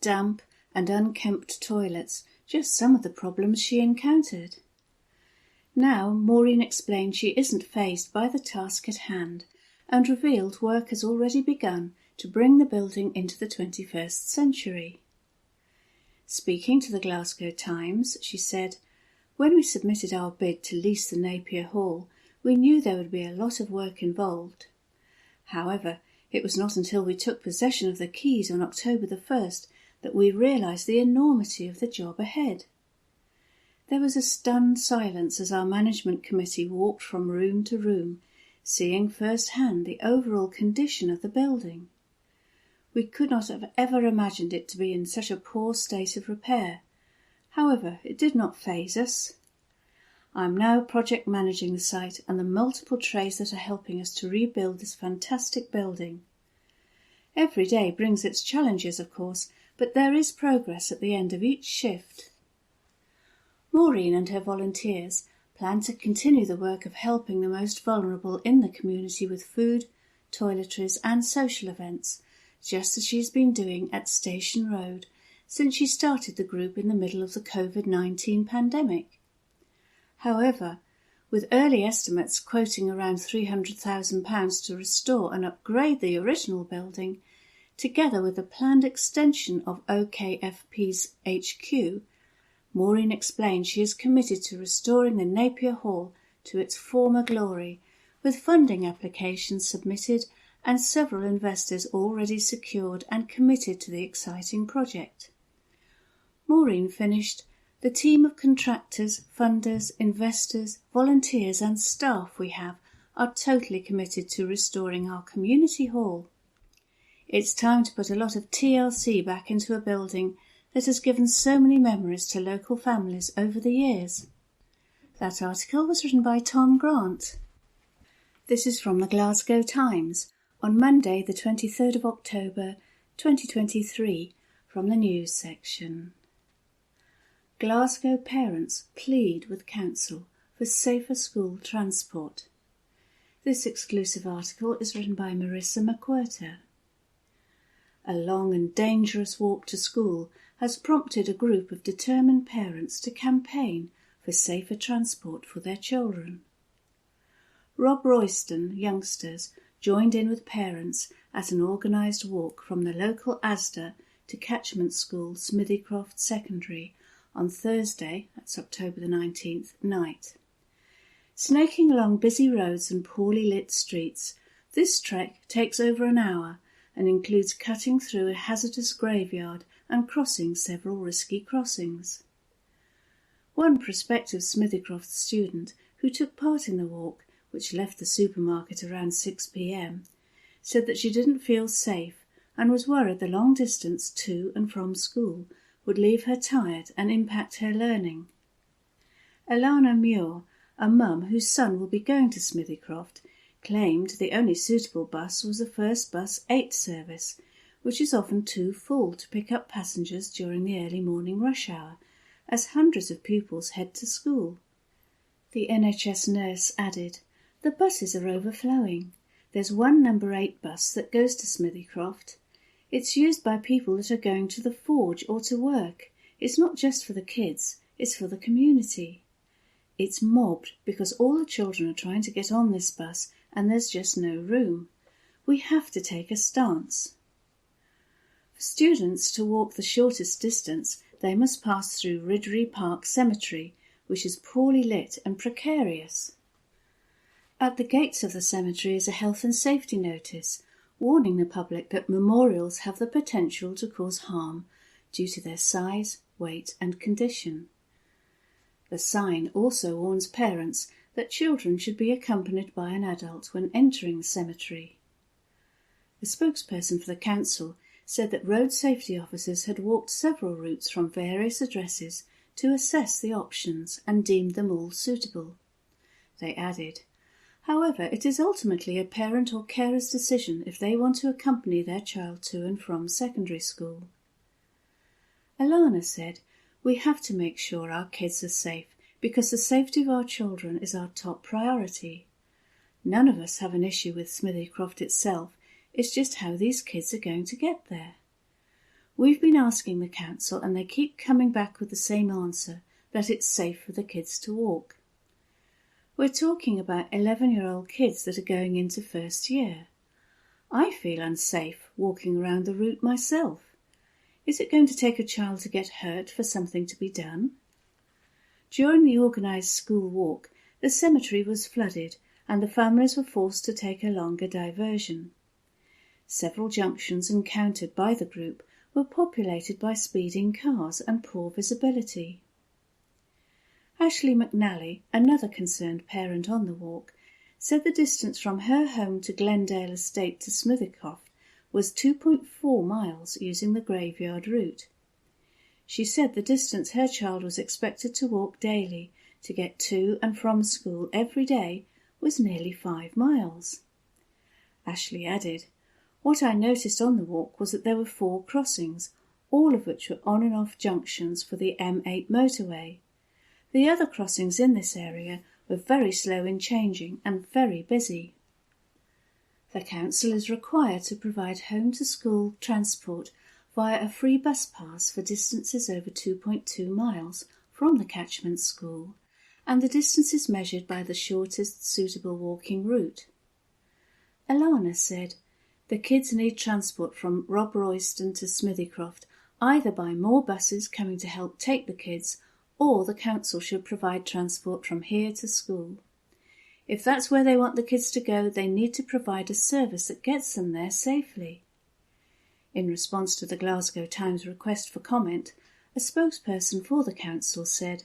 damp and unkempt toilets, just some of the problems she encountered. Now Maureen explained she isn't fazed by the task at hand and revealed work has already begun to bring the building into the 21st century. Speaking to the Glasgow Times, she said, "When we submitted our bid to lease the Napier Hall, we knew there would be a lot of work involved. However, it was not until we took possession of the keys on October the 1st that we realised the enormity of the job ahead." There was a stunned silence as our management committee walked from room to room, seeing first-hand the overall condition of the building. We could not have ever imagined it to be in such a poor state of repair, However, it did not faze us. I am now project managing the site and the multiple trades that are helping us to rebuild this fantastic building. Every day brings its challenges, of course, but there is progress at the end of each shift. Maureen and her volunteers plan to continue the work of helping the most vulnerable in the community with food, toiletries and social events, just as she's been doing at Station Road since she started the group in the middle of the COVID-19 pandemic. However, with early estimates quoting around £300,000 to restore and upgrade the original building, together with the planned extension of OKFP's HQ, Maureen explained she is committed to restoring the Napier Hall to its former glory, with funding applications submitted and several investors already secured and committed to the exciting project. Maureen finished, "The team of contractors, funders, investors, volunteers and staff we have are totally committed to restoring our community hall. It's time to put a lot of TLC back into a building that has given so many memories to local families over the years." That article was written by Tom Grant. This is from the Glasgow Times on Monday the 23rd of October 2023 from the news section. Glasgow parents plead with council for safer school transport. This exclusive article is written by Marissa McWhirter. A long and dangerous walk to school has prompted a group of determined parents to campaign for safer transport for their children. Rob Royston youngsters joined in with parents at an organised walk from the local Asda to Catchment School Smithycroft Secondary on Thursday, that's October the 19th, night. Snaking along busy roads and poorly lit streets, this trek takes over an hour and includes cutting through a hazardous graveyard and crossing several risky crossings. One prospective Smithycroft student who took part in the walk, which left the supermarket around 6 p.m, said that she didn't feel safe and was worried the long distance to and from school would leave her tired and impact her learning. Alana Muir, a mum whose son will be going to Smithycroft, claimed the only suitable bus was the First Bus 8 service, which is often too full to pick up passengers during the early morning rush hour, as hundreds of pupils head to school. The NHS nurse added, "The buses are overflowing. There's one number 8 bus that goes to Smithycroft. It's used by people that are going to the forge or to work. It's not just for the kids, it's for the community. It's mobbed because all the children are trying to get on this bus and there's just no room. We have to take a stance." For students to walk the shortest distance, they must pass through Ridley Park Cemetery, which is poorly lit and precarious. At the gates of the cemetery is a health and safety notice, warning the public that memorials have the potential to cause harm due to their size, weight and condition. The sign also warns parents that children should be accompanied by an adult when entering the cemetery. The spokesperson for the council said that road safety officers had walked several routes from various addresses to assess the options and deemed them all suitable. They added, "However, it is ultimately a parent or carer's decision if they want to accompany their child to and from secondary school." Alana said, "We have to make sure our kids are safe because the safety of our children is our top priority. None of us have an issue with Smithycroft itself, it's just how these kids are going to get there. We've been asking the council and they keep coming back with the same answer, that it's safe for the kids to walk. We're talking about 11-year-old kids that are going into first year. I feel unsafe walking around the route myself. Is it going to take a child to get hurt for something to be done?" During the organised school walk, the cemetery was flooded and the families were forced to take a longer diversion. Several junctions encountered by the group were populated by speeding cars and poor visibility. Ashley McNally, another concerned parent on the walk, said the distance from her home to Glendale Estate to Smithycroft was 2.4 miles using the graveyard route. She said the distance her child was expected to walk daily to get to and from school every day was nearly 5 miles. Ashley added, "What I noticed on the walk was that there were 4 crossings, all of which were on and off junctions for the M8 motorway. The other crossings in this area were very slow in changing and very busy." The council is required to provide home-to-school transport via a free bus pass for distances over 2.2 miles from the catchment school, and the distance is measured by the shortest suitable walking route. Alana said, "The kids need transport from Rob Royston to Smithycroft, either by more buses coming to help take the kids, or the council should provide transport from here to school. If that's where they want the kids to go, they need to provide a service that gets them there safely." In response to the Glasgow Times request for comment, a spokesperson for the council said,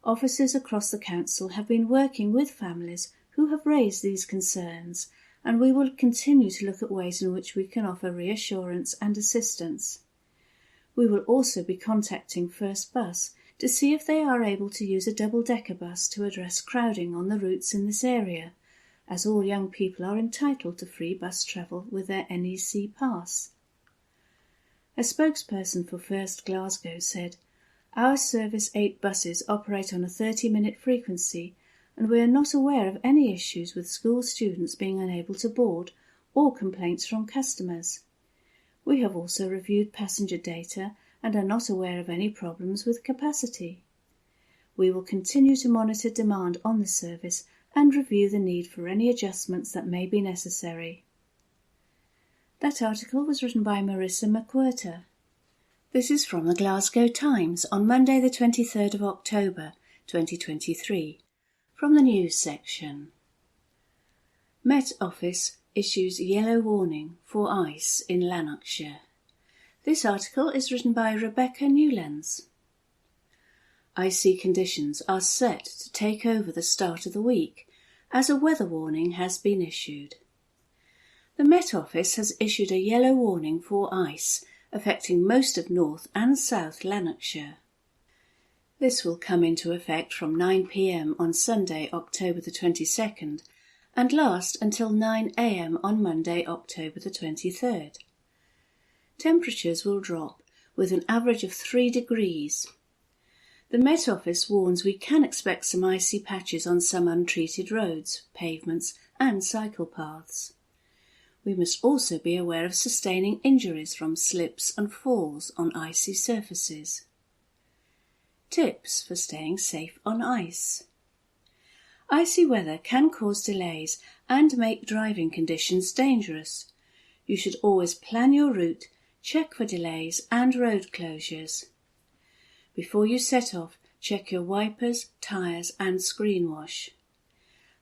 "Officers across the council have been working with families who have raised these concerns, and we will continue to look at ways in which we can offer reassurance and assistance. We will also be contacting First Bus to see if they are able to use a double-decker bus to address crowding on the routes in this area, as all young people are entitled to free bus travel with their NEC pass." A spokesperson for First Glasgow said, "Our Service 8 buses operate on a 30-minute frequency, and we are not aware of any issues with school students being unable to board or complaints from customers. We have also reviewed passenger data and are not aware of any problems with capacity. We will continue to monitor demand on the service and review the need for any adjustments that may be necessary." That article was written by Marissa McWhirter. This is from the Glasgow Times on Monday the 23rd of October 2023, from the news section. Met Office issues yellow warning for ice in Lanarkshire. This article is written by Rebecca Newlands. Icy conditions are set to take over the start of the week, as a weather warning has been issued. The Met Office has issued a yellow warning for ice, affecting most of North and South Lanarkshire. This will come into effect from 9 p.m. on Sunday, October the 22nd, and last until 9 a.m. on Monday, October the 23rd. Temperatures will drop, with an average of 3 degrees. The Met Office warns we can expect some icy patches on some untreated roads, pavements and cycle paths. We must also be aware of sustaining injuries from slips and falls on icy surfaces. Tips for staying safe on ice. Icy weather can cause delays and make driving conditions dangerous. You should always plan your route, check for delays and road closures. Before you set off, check your wipers, tyres and screen wash.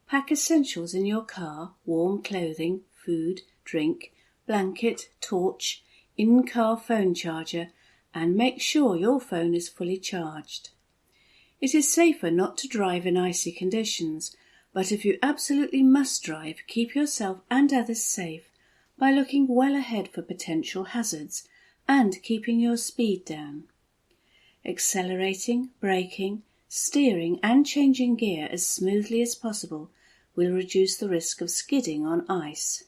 Pack essentials in your car: warm clothing, food, drink, blanket, torch, in-car phone charger, and make sure your phone is fully charged. It is safer not to drive in icy conditions, but if you absolutely must drive, keep yourself and others safe by looking well ahead for potential hazards and keeping your speed down. Accelerating, braking, steering and changing gear as smoothly as possible will reduce the risk of skidding on ice.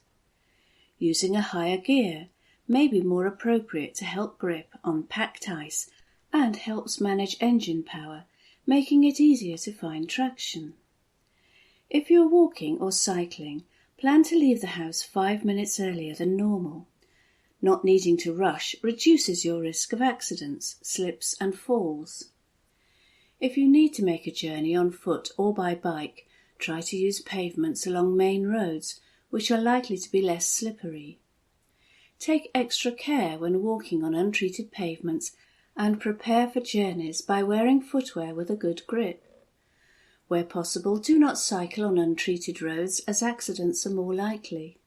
Using a higher gear may be more appropriate to help grip on packed ice and helps manage engine power, making it easier to find traction. If you're walking or cycling, plan to leave the house 5 minutes earlier than normal. Not needing to rush reduces your risk of accidents, slips and falls. If you need to make a journey on foot or by bike, try to use pavements along main roads, which are likely to be less slippery. Take extra care when walking on untreated pavements and prepare for journeys by wearing footwear with a good grip. Where possible, do not cycle on untreated roads as accidents are more likely.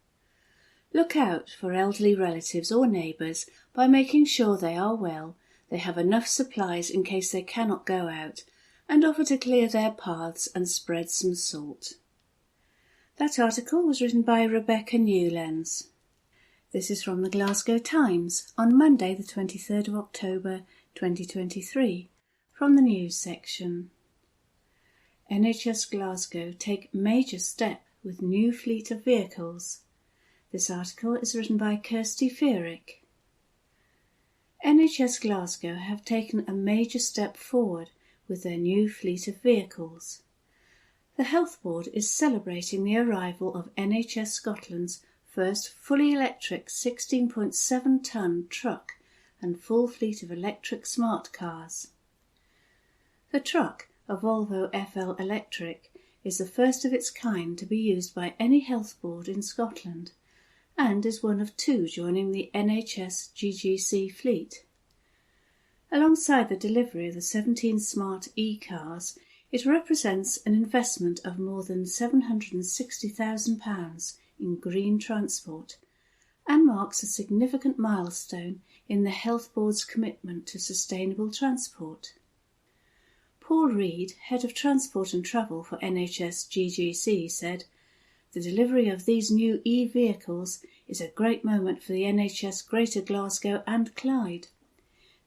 Look out for elderly relatives or neighbours by making sure they are well, they have enough supplies in case they cannot go out, and offer to clear their paths and spread some salt. That article was written by Rebecca Newlands. This is from the Glasgow Times on Monday the 23rd of October 2023, from the news section. NHS Glasgow take major step with new fleet of vehicles. This article is written by Kirsty Fearick. NHS Glasgow have taken a major step forward with their new fleet of vehicles. The Health Board is celebrating the arrival of NHS Scotland's first fully electric 16.7-tonne truck and full fleet of electric smart cars. The truck, a Volvo FL Electric, is the first of its kind to be used by any health board in Scotland, and is one of two joining the NHS GGC fleet. Alongside the delivery of the 17 smart e-cars, it represents an investment of more than £760,000 in green transport, and marks a significant milestone in the Health Board's commitment to sustainable transport. Paul Reid, Head of Transport and Travel for NHS GGC, said, "The delivery of these new e-vehicles is a great moment for the NHS Greater Glasgow and Clyde.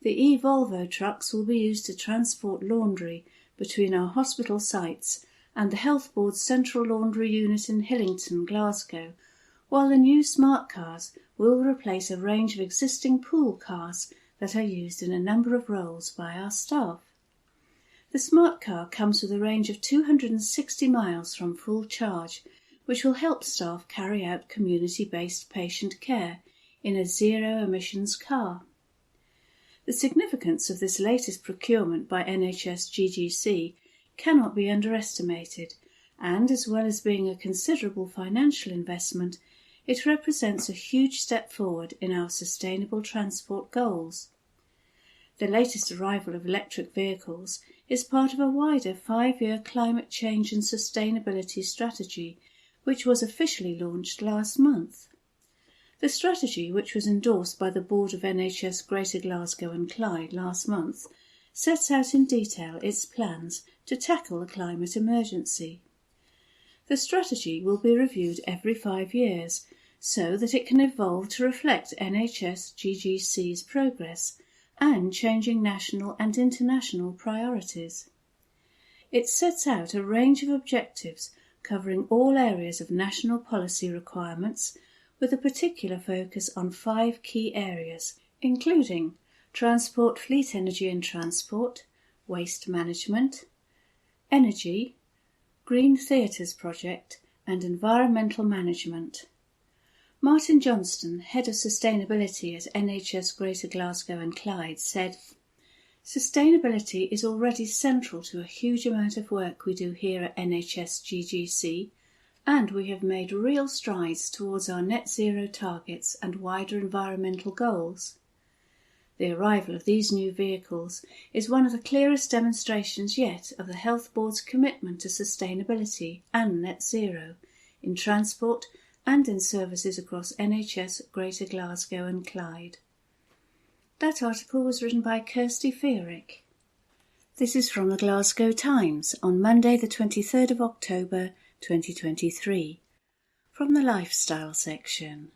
The e-Volvo trucks will be used to transport laundry between our hospital sites and the Health Board's central laundry unit in Hillington, Glasgow, while the new smart cars will replace a range of existing pool cars that are used in a number of roles by our staff. The smart car comes with a range of 260 miles from full charge, which will help staff carry out community-based patient care in a zero-emissions car." The significance of this latest procurement by NHS GGC cannot be underestimated, and as well as being a considerable financial investment, it represents a huge step forward in our sustainable transport goals. The latest arrival of electric vehicles is part of a wider 5-year climate change and sustainability strategy, which was officially launched last month. The strategy, which was endorsed by the Board of NHS Greater Glasgow and Clyde last month, sets out in detail its plans to tackle the climate emergency. The strategy will be reviewed every 5 years, so that it can evolve to reflect NHS GGC's progress and changing national and international priorities. It sets out a range of objectives covering all areas of national policy requirements, with a particular focus on 5 key areas, including transport, fleet energy and transport, waste management, energy, Green Theatres project and environmental management. Martin Johnston, Head of Sustainability at NHS Greater Glasgow and Clyde, said, "Sustainability is already central to a huge amount of work we do here at NHS GGC, and we have made real strides towards our net zero targets and wider environmental goals. The arrival of these new vehicles is one of the clearest demonstrations yet of the Health Board's commitment to sustainability and net zero in transport and in services across NHS Greater Glasgow and Clyde." That article was written by Kirsty Fearick. This is from the Glasgow Times on Monday the 23rd of October 2023, from the Lifestyle section.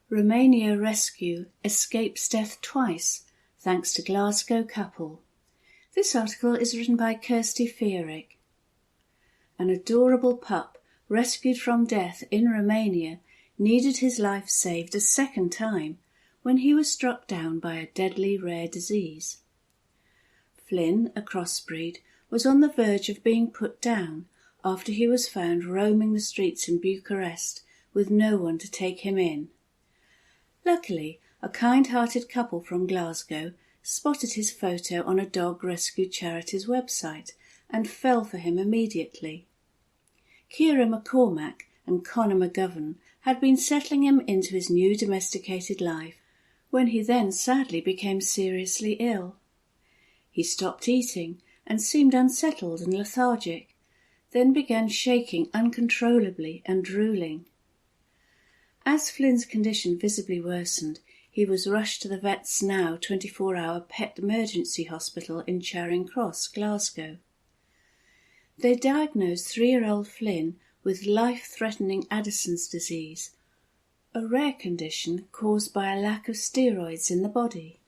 Romania rescue escapes death twice, thanks to Glasgow couple. This article is written by Kirsty Fearick. An adorable pup rescued from death in Romania needed his life saved a second time when he was struck down by a deadly rare disease. Flynn, a crossbreed, was on the verge of being put down after he was found roaming the streets in Bucharest with no one to take him in. Luckily, a kind-hearted couple from Glasgow spotted his photo on a dog rescue charity's website and fell for him immediately. Ciara McCormack and Conor McGovern had been settling him into his new domesticated life when he then sadly became seriously ill. He stopped eating and seemed unsettled and lethargic, then began shaking uncontrollably and drooling. As Flynn's condition visibly worsened, he was rushed to the vet's now 24-hour pet emergency hospital in Charing Cross, Glasgow. They diagnosed 3-year-old Flynn with life-threatening Addison's disease, a rare condition caused by a lack of steroids in the body.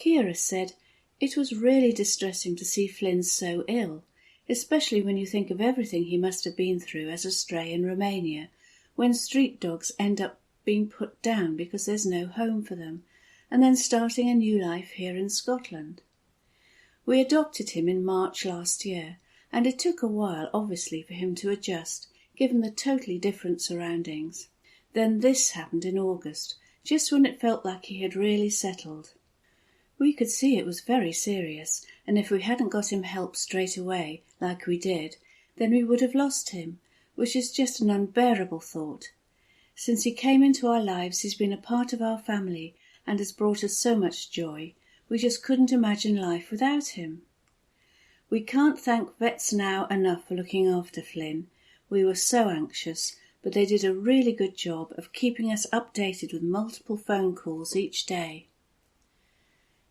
Ciara said, "It was really distressing to see Flynn so ill, especially when you think of everything he must have been through as a stray in Romania, when street dogs end up being put down because there's no home for them, and then starting a new life here in Scotland. We adopted him in March last year, and it took a while, obviously, for him to adjust, given the totally different surroundings. Then this happened in August, just when it felt like he had really settled. We could see it was very serious, and if we hadn't got him help straight away, like we did, then we would have lost him, which is just an unbearable thought. Since he came into our lives, he's been a part of our family and has brought us so much joy. We just couldn't imagine life without him. We can't thank Vets Now enough for looking after Flynn. We were so anxious, but they did a really good job of keeping us updated with multiple phone calls each day."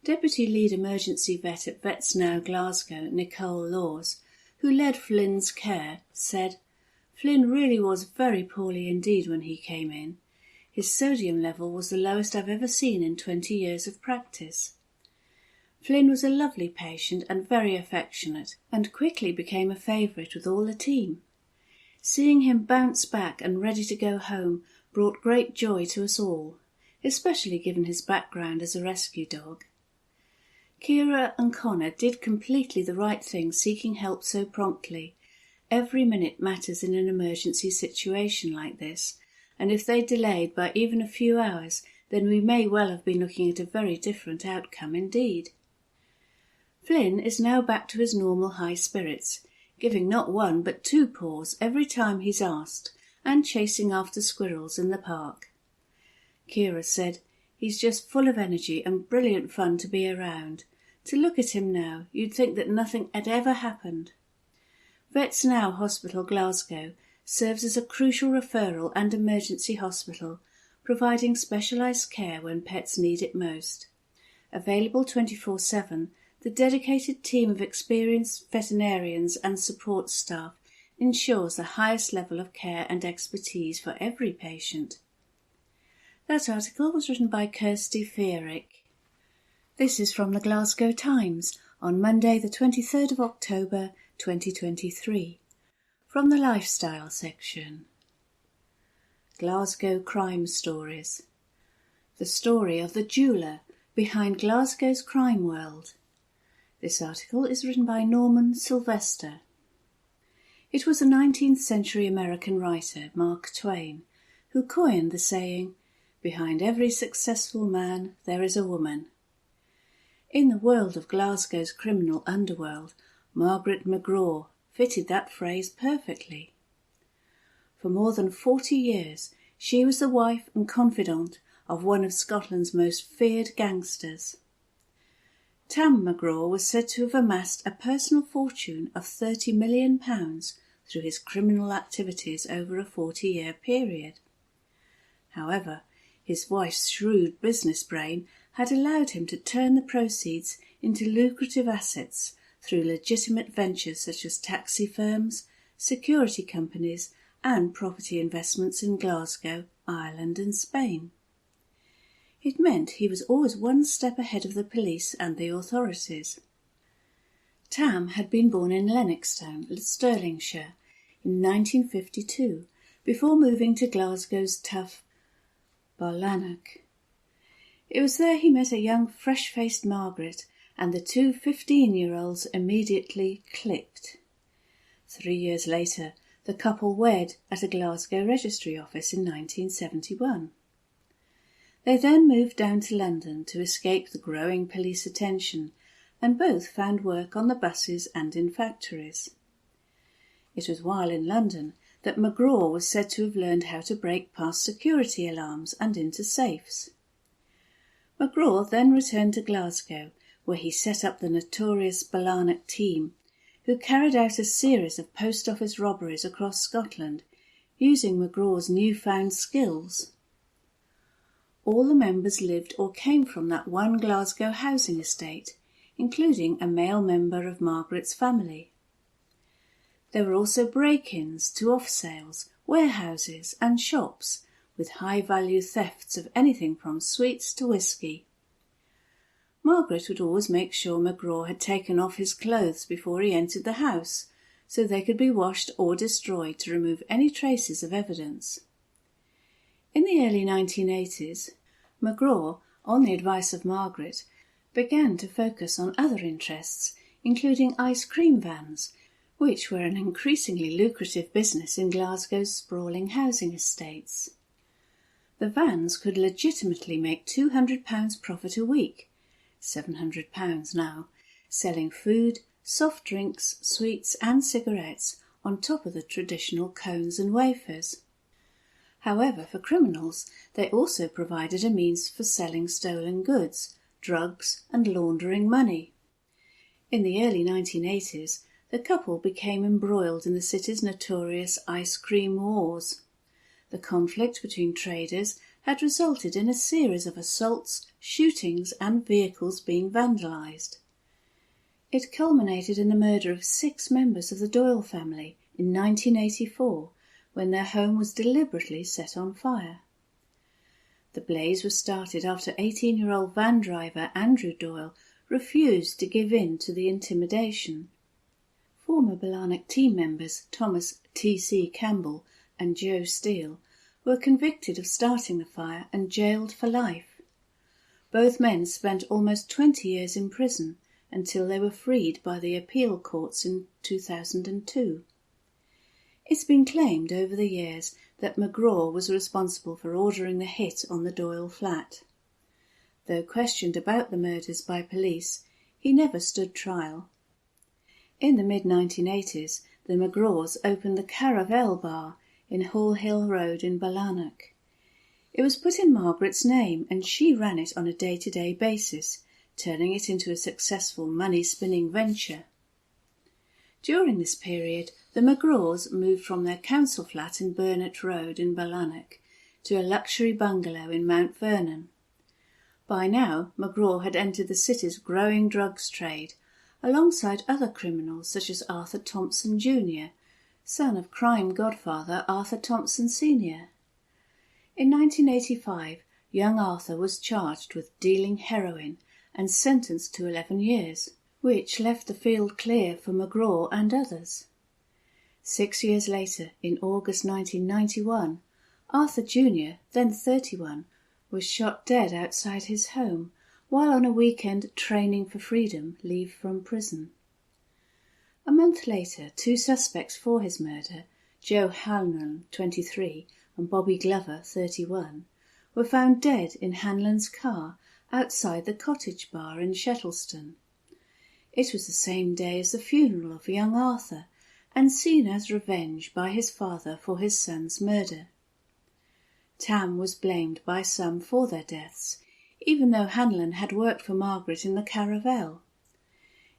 Deputy Lead Emergency Vet at Vets Now Glasgow, Nicole Laws, who led Flynn's care, said, "Flynn really was very poorly indeed when he came in. His sodium level was the lowest I've ever seen in 20 years of practice. Flynn was a lovely patient and very affectionate, and quickly became a favourite with all the team. Seeing him bounce back and ready to go home brought great joy to us all, especially given his background as a rescue dog. Ciara and Connor did completely the right thing seeking help so promptly. Every minute matters in an emergency situation like this, and if they delayed by even a few hours, then we may well have been looking at a very different outcome indeed." Flynn is now back to his normal high spirits, giving not one but 2 paws every time he's asked, and chasing after squirrels in the park. Ciara said, "He's just full of energy and brilliant fun to be around. To look at him now, you'd think that nothing had ever happened." Vets Now Hospital Glasgow serves as a crucial referral and emergency hospital, providing specialised care when pets need it most. Available 24/7, the dedicated team of experienced veterinarians and support staff ensures the highest level of care and expertise for every patient. That article was written by Kirsty Feerick. This is from the Glasgow Times on Monday the 23rd of October 2023, from the Lifestyle section. Glasgow Crime Stories. The story of the jeweller behind Glasgow's crime world. This article is written by Norman Sylvester. It was a 19th century American writer, Mark Twain, who coined the saying, "Behind every successful man there is a woman." In the world of Glasgow's criminal underworld, Margaret McGraw fitted that phrase perfectly. For more than 40 years, she was the wife and confidante of one of Scotland's most feared gangsters. Tam McGraw was said to have amassed a personal fortune of £30 million through his criminal activities over a 40-year period. However, his wife's shrewd business brain had allowed him to turn the proceeds into lucrative assets through legitimate ventures such as taxi firms, security companies, and property investments in Glasgow, Ireland and Spain. It meant he was always one step ahead of the police and the authorities. Tam had been born in Lennoxtown, Stirlingshire, in 1952, before moving to Glasgow's tough Barlanach. It was there he met a young, fresh-faced Margaret, and the 2 15-year-olds immediately clicked. 3 years later, the couple wed at a Glasgow registry office in 1971. They then moved down to London to escape the growing police attention, and both found work on the buses and in factories. It was while in London that McGraw was said to have learned how to break past security alarms and into safes. McGraw then returned to Glasgow, where he set up the notorious Barlanach team, who carried out a series of post office robberies across Scotland, using McGraw's newfound skills. All the members lived or came from that one Glasgow housing estate, including a male member of Margaret's family. There were also break-ins to off-sales, warehouses and shops, with high-value thefts of anything from sweets to whisky. Margaret would always make sure McGraw had taken off his clothes before he entered the house, so they could be washed or destroyed to remove any traces of evidence. In the early 1980s, McGraw, on the advice of Margaret, began to focus on other interests, including ice cream vans, which were an increasingly lucrative business in Glasgow's sprawling housing estates. The vans could legitimately make £200 profit a week, £700 now, selling food, soft drinks, sweets and cigarettes on top of the traditional cones and wafers. However, for criminals, they also provided a means for selling stolen goods, drugs and laundering money. In the early 1980s, the couple became embroiled in the city's notorious ice cream wars. The conflict between traders had resulted in a series of assaults, shootings and vehicles being vandalised. It culminated in the murder of 6 members of the Doyle family in 1984, when their home was deliberately set on fire. The blaze was started after 18-year-old van driver Andrew Doyle refused to give in to the intimidation. Former Blarney team members Thomas T.C. Campbell and Joe Steele were convicted of starting the fire and jailed for life. Both men spent almost 20 years in prison until they were freed by the appeal courts in 2002. It's been claimed over the years that McGraw was responsible for ordering the hit on the Doyle flat. Though questioned about the murders by police, he never stood trial. In the mid-1980s, the McGraws opened the Caravel Bar in Hall Hill Road in Ballanach. It was put in Margaret's name and she ran it on a day-to-day basis, turning it into a successful money-spinning venture. During this period, the McGraws moved from their council flat in Burnett Road in Ballanach to a luxury bungalow in Mount Vernon. By now, McGraw had entered the city's growing drugs trade, alongside other criminals such as Arthur Thompson Jr., son of crime godfather Arthur Thompson Sr. In 1985, young Arthur was charged with dealing heroin and sentenced to 11 years, which left the field clear for McGraw and others. 6 years later, in August 1991, Arthur Jr., then 31, was shot dead outside his home while on a weekend training for freedom leave from prison. A month later, 2 suspects for his murder, Joe Hanlon, 23, and Bobby Glover, 31, were found dead in Hanlon's car outside the Cottage Bar in Shettleston. It was the same day as the funeral of young Arthur, and seen as revenge by his father for his son's murder. Tam was blamed by some for their deaths, even though Hanlon had worked for Margaret in the Caravel.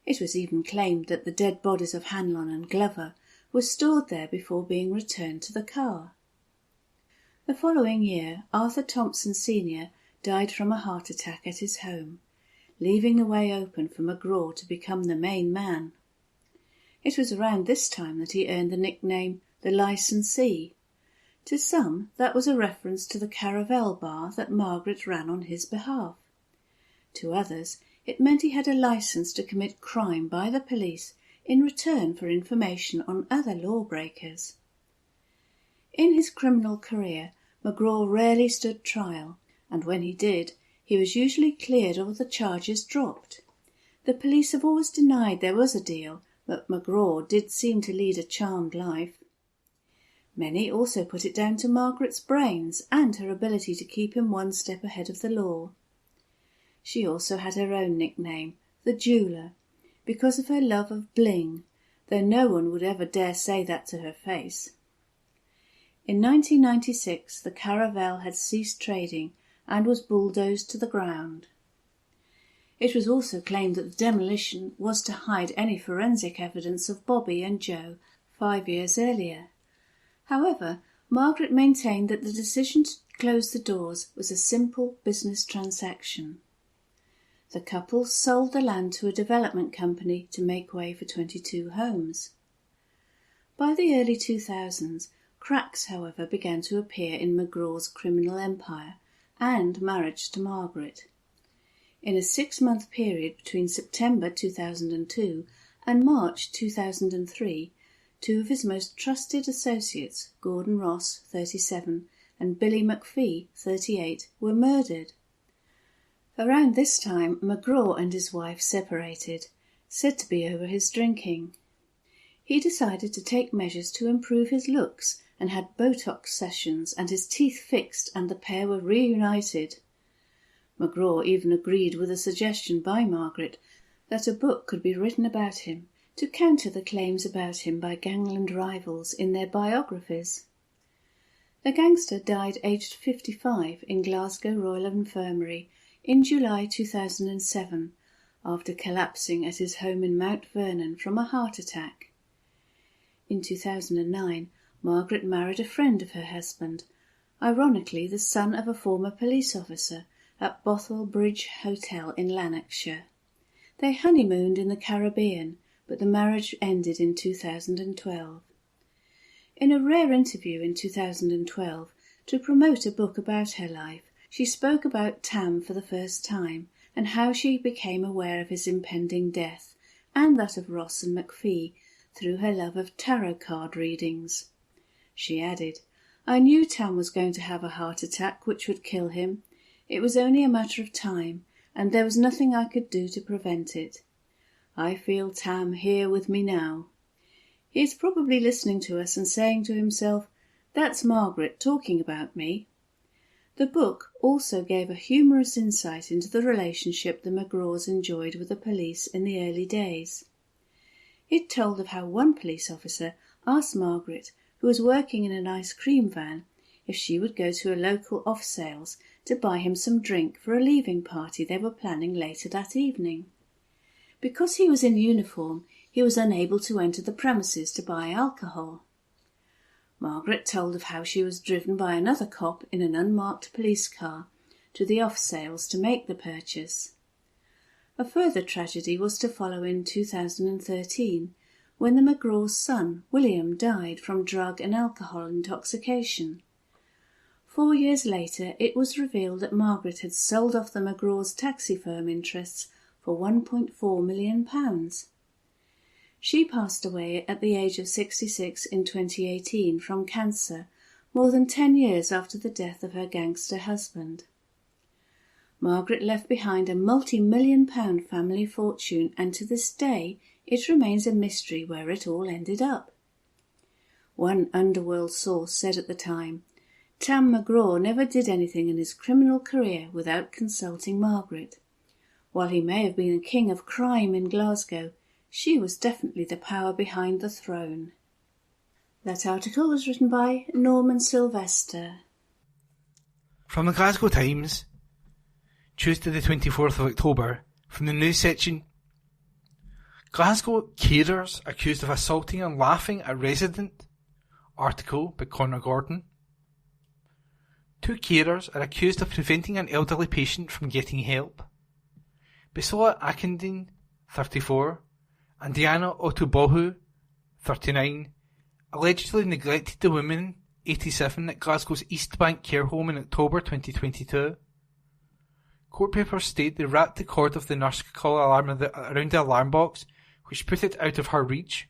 It was even claimed that the dead bodies of Hanlon and Glover were stored there before being returned to the car. The following year, Arthur Thompson Sr. died from a heart attack at his home, leaving the way open for McGraw to become the main man. It was around this time that he earned the nickname the Licensee. To some, that was a reference to the Caravel Bar that Margaret ran on his behalf. To others, it meant he had a licence to commit crime by the police in return for information on other lawbreakers. In his criminal career, McGraw rarely stood trial, and when he did, he was usually cleared or the charges dropped. The police have always denied there was a deal, but McGraw did seem to lead a charmed life. Many also put it down to Margaret's brains and her ability to keep him one step ahead of the law. She also had her own nickname, the Jeweller, because of her love of bling, though no one would ever dare say that to her face. In 1996, the Caravel had ceased trading and was bulldozed to the ground. It was also claimed that the demolition was to hide any forensic evidence of Bobby and Joe 5 years earlier. However, Margaret maintained that the decision to close the doors was a simple business transaction. The couple sold the land to a development company to make way for 22 homes. By the early 2000s, cracks, however, began to appear in McGraw's criminal empire and marriage to Margaret. In a 6-month period between September 2002 and March 2003, 2 of his most trusted associates, Gordon Ross, 37, and Billy McPhee, 38, were murdered. Around this time, McGraw and his wife separated, said to be over his drinking. He decided to take measures to improve his looks and had Botox sessions and his teeth fixed, and the pair were reunited. McGraw even agreed with a suggestion by Margaret that a book could be written about him to counter the claims about him by gangland rivals in their biographies. The gangster died aged 55 in Glasgow Royal Infirmary in July 2007 after collapsing at his home in Mount Vernon from a heart attack. In 2009, Margaret married a friend of her husband, ironically the son of a former police officer, at Bothwell Bridge Hotel in Lanarkshire. They honeymooned in the Caribbean, but the marriage ended in 2012. In a rare interview in 2012, to promote a book about her life, she spoke about Tam for the first time and how she became aware of his impending death and that of Ross and McPhee through her love of tarot card readings. She added, "I knew Tam was going to have a heart attack which would kill him. It was only a matter of time, and there was nothing I could do to prevent it. I feel Tam here with me now. He is probably listening to us and saying to himself, 'That's Margaret talking about me.'" The book also gave a humorous insight into the relationship the McGraws enjoyed with the police in the early days. It told of how one police officer asked Margaret, who was working in an ice cream van, if she would go to a local off-sales to buy him some drink for a leaving party they were planning later that evening. Because he was in uniform, he was unable to enter the premises to buy alcohol. Margaret told of how she was driven by another cop in an unmarked police car to the off-sales to make the purchase. A further tragedy was to follow in 2013, when the McGraw's son, William, died from drug and alcohol intoxication. 4 years later, it was revealed that Margaret had sold off the McGraw's taxi firm interests for £1.4 million. She passed away at the age of 66 in 2018 from cancer, more than 10 years after the death of her gangster husband. Margaret left behind a multi-million-pound family fortune, and to this day it remains a mystery where it all ended up. One underworld source said at the time, "Tam McGraw never did anything in his criminal career without consulting Margaret. While he may have been a king of crime in Glasgow, she was definitely the power behind the throne." That article was written by Norman Sylvester. From the Glasgow Times, Tuesday the 24th of October, from the news section. Glasgow carers accused of assaulting and laughing at resident. Article by Connor Gordon. 2 carers are accused of preventing an elderly patient from getting help. Bisola Akindin, 34, and Diana Otubohu, 39, allegedly neglected the woman, 87, at Glasgow's East Bank care home in October 2022. Court papers state they wrapped the cord of the nurse call alarm around the alarm box, which put it out of her reach.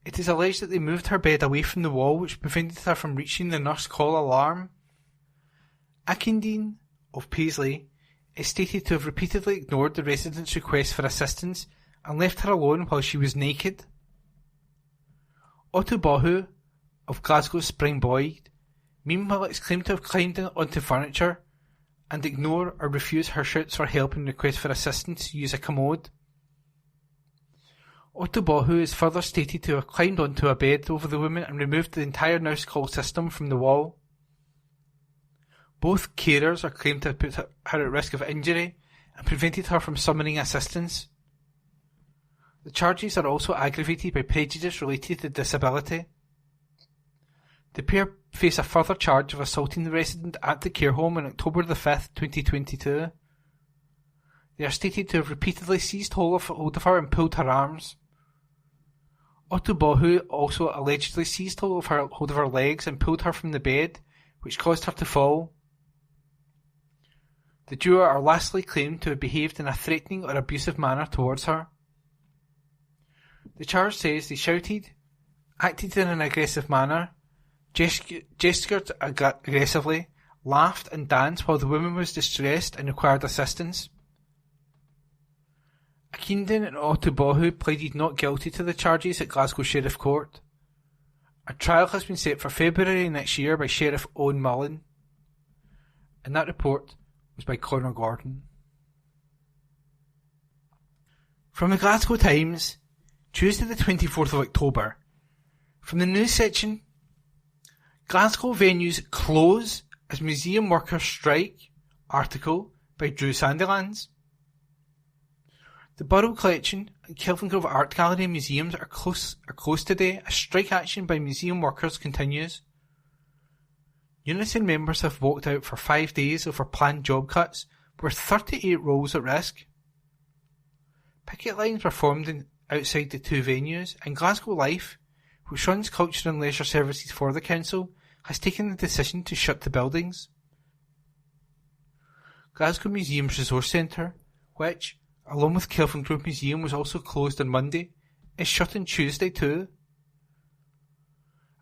It is alleged that they moved her bed away from the wall, which prevented her from reaching the nurse call alarm. Akindin of Paisley is stated to have repeatedly ignored the resident's request for assistance and left her alone while she was naked. Otubohu of Glasgow Springboyd, meanwhile, is claimed to have climbed onto furniture and ignore or refuse her shouts for help and requests for assistance to use a commode. Otubohu is further stated to have climbed onto a bed over the woman and removed the entire nurse call system from the wall. Both carers are claimed to have put her at risk of injury and prevented her from summoning assistance. The charges are also aggravated by prejudice related to disability. The pair face a further charge of assaulting the resident at the care home on October the 5th, 2022. They are stated to have repeatedly seized hold of her and pulled her arms. Otubohu also allegedly seized hold of her legs and pulled her from the bed, which caused her to fall. The duo are lastly claimed to have behaved in a threatening or abusive manner towards her. The charge says they shouted, acted in an aggressive manner, gestured aggressively, laughed and danced while the woman was distressed and required assistance. Akindin and Otubohu pleaded not guilty to the charges at Glasgow Sheriff Court. A trial has been set for February next year by Sheriff Owen Mullen. And that report was by Conor Gordon. From the Glasgow Times, Tuesday the 24th of October. From the news section, Glasgow venues close as museum workers strike. Article by Drew Sandilands. The Borough Collection and Kelvingrove Art Gallery museums are closed today as strike action by museum workers continues. Unison members have walked out for 5 days over planned job cuts, with 38 roles at risk. Picket lines were formed outside the two venues, and Glasgow Life, which runs culture and leisure services for the council, has taken the decision to shut the buildings. Glasgow Museums Resource Centre, which, along with Kelvingrove Museum, was also closed on Monday, is shut on Tuesday too.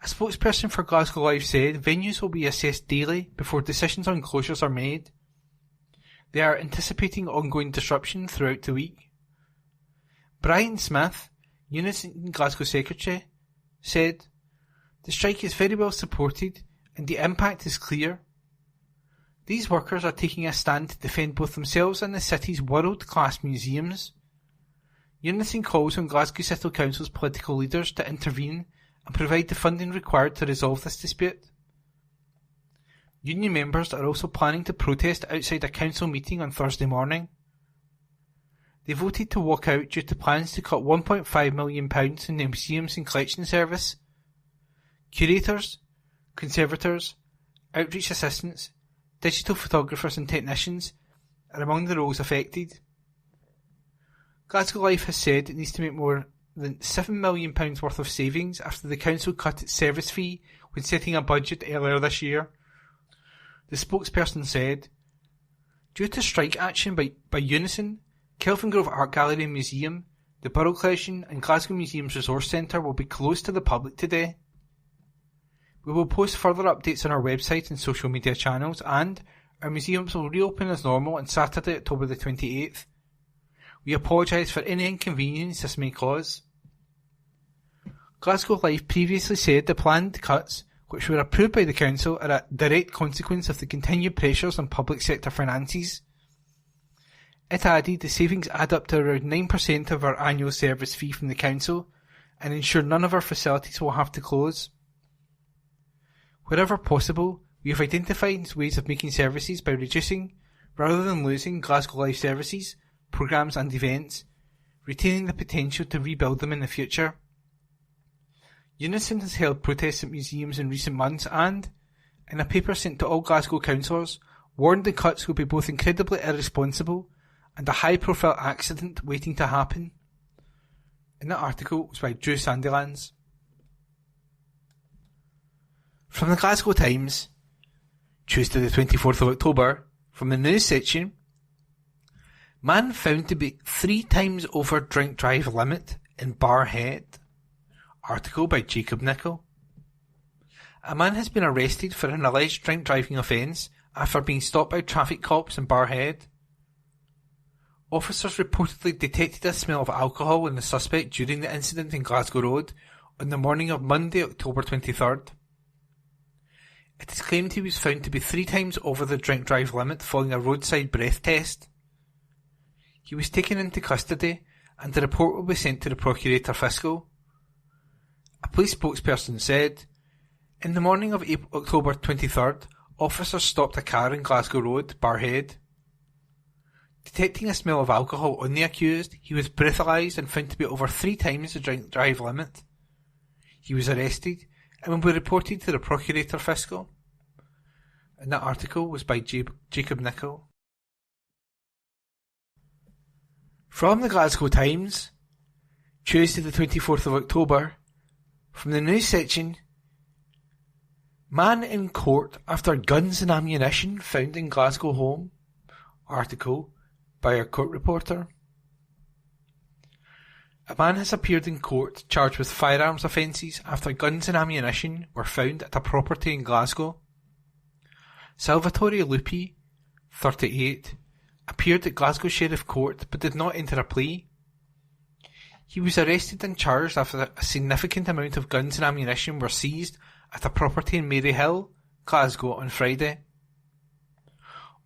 A spokesperson for Glasgow Life said venues will be assessed daily before decisions on closures are made. They are anticipating ongoing disruption throughout the week. Brian Smith, Unison Glasgow Secretary, said, "The strike is very well supported and the impact is clear. These workers are taking a stand to defend both themselves and the city's world-class museums. Unison calls on Glasgow City Council's political leaders to intervene and provide the funding required to resolve this dispute." Union members are also planning to protest outside a council meeting on Thursday morning. They voted to walk out due to plans to cut £1.5 million in the museums and collection service. Curators, conservators, outreach assistants, digital photographers and technicians are among the roles affected. Glasgow Life has said it needs to make more than £7 million worth of savings after the council cut its service fee when setting a budget earlier this year. The spokesperson said, "Due to strike action by Unison, Kelvingrove Art Gallery and Museum, the Borough Collection and Glasgow Museums Resource Centre will be closed to the public today. We will post further updates on our website and social media channels, and our museums will reopen as normal on Saturday, October the 28th. We apologise for any inconvenience this may cause." Glasgow Life previously said the planned cuts, which were approved by the council, are a direct consequence of the continued pressures on public sector finances. It added the savings add up to around 9% of our annual service fee from the council and ensure none of our facilities will have to close. Wherever possible, we have identified ways of making services by reducing, rather than losing, Glasgow Life services, programmes and events, retaining the potential to rebuild them in the future. Unison has held protests at museums in recent months and, in a paper sent to all Glasgow councillors, warned the cuts will be both incredibly irresponsible and a high-profile accident waiting to happen. And that article was by Drew Sandilands. From the Glasgow Times, Tuesday the 24th of October, from the news section, man found to be 3 times over drink drive limit in Barrhead. Article by Jacob Nichol. A man has been arrested for an alleged drink driving offence after being stopped by traffic cops in Barrhead. Officers reportedly detected a smell of alcohol in the suspect during the incident in Glasgow Road on the morning of Monday, October 23rd. It is claimed he was found to be 3 times over the drink drive limit following a roadside breath test. He was taken into custody and the report will be sent to the Procurator Fiscal. A police spokesperson said, "In the morning of October 23rd, officers stopped a car in Glasgow Road, Barrhead. Detecting a smell of alcohol on the accused, he was breathalyzed and found to be over 3 times the drink drive limit. He was arrested and will be reported to the Procurator Fiscal." And that article was by Jacob Nichol. From the Glasgow Times, Tuesday the 24th of October, from the news section, man in court after guns and ammunition found in Glasgow home. Article by our court reporter. A man has appeared in court charged with firearms offences after guns and ammunition were found at a property in Glasgow. Salvatore Lupi, 38, appeared at Glasgow Sheriff Court but did not enter a plea. He was arrested and charged after a significant amount of guns and ammunition were seized at a property in Maryhill, Glasgow on Friday.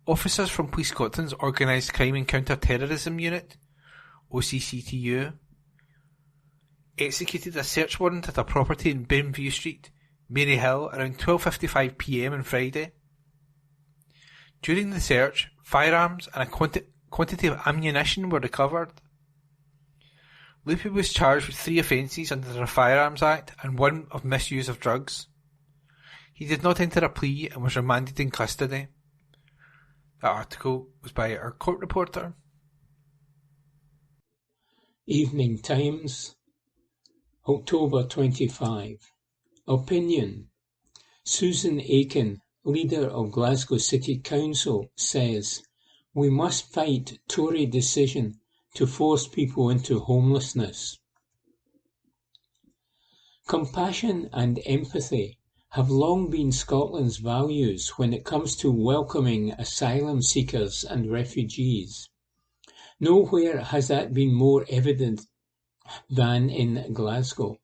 Officers from Police Scotland's Organised Crime and Counter-Terrorism Unit, OCCTU, executed a search warrant at a property in Benview Street, Maryhill, around 12:55 p.m. on Friday. During the search, firearms and a quantity of ammunition were recovered. Lupi was charged with 3 offences under the Firearms Act and 1 of misuse of drugs. He did not enter a plea and was remanded in custody. That article was by our court reporter. Evening Times, October 25. Opinion. Susan Aiken, leader of Glasgow City Council, says, "We must fight Tory decision to force people into homelessness." Compassion and empathy have long been Scotland's values when it comes to welcoming asylum seekers and refugees. Nowhere has that been more evident than in Glasgow.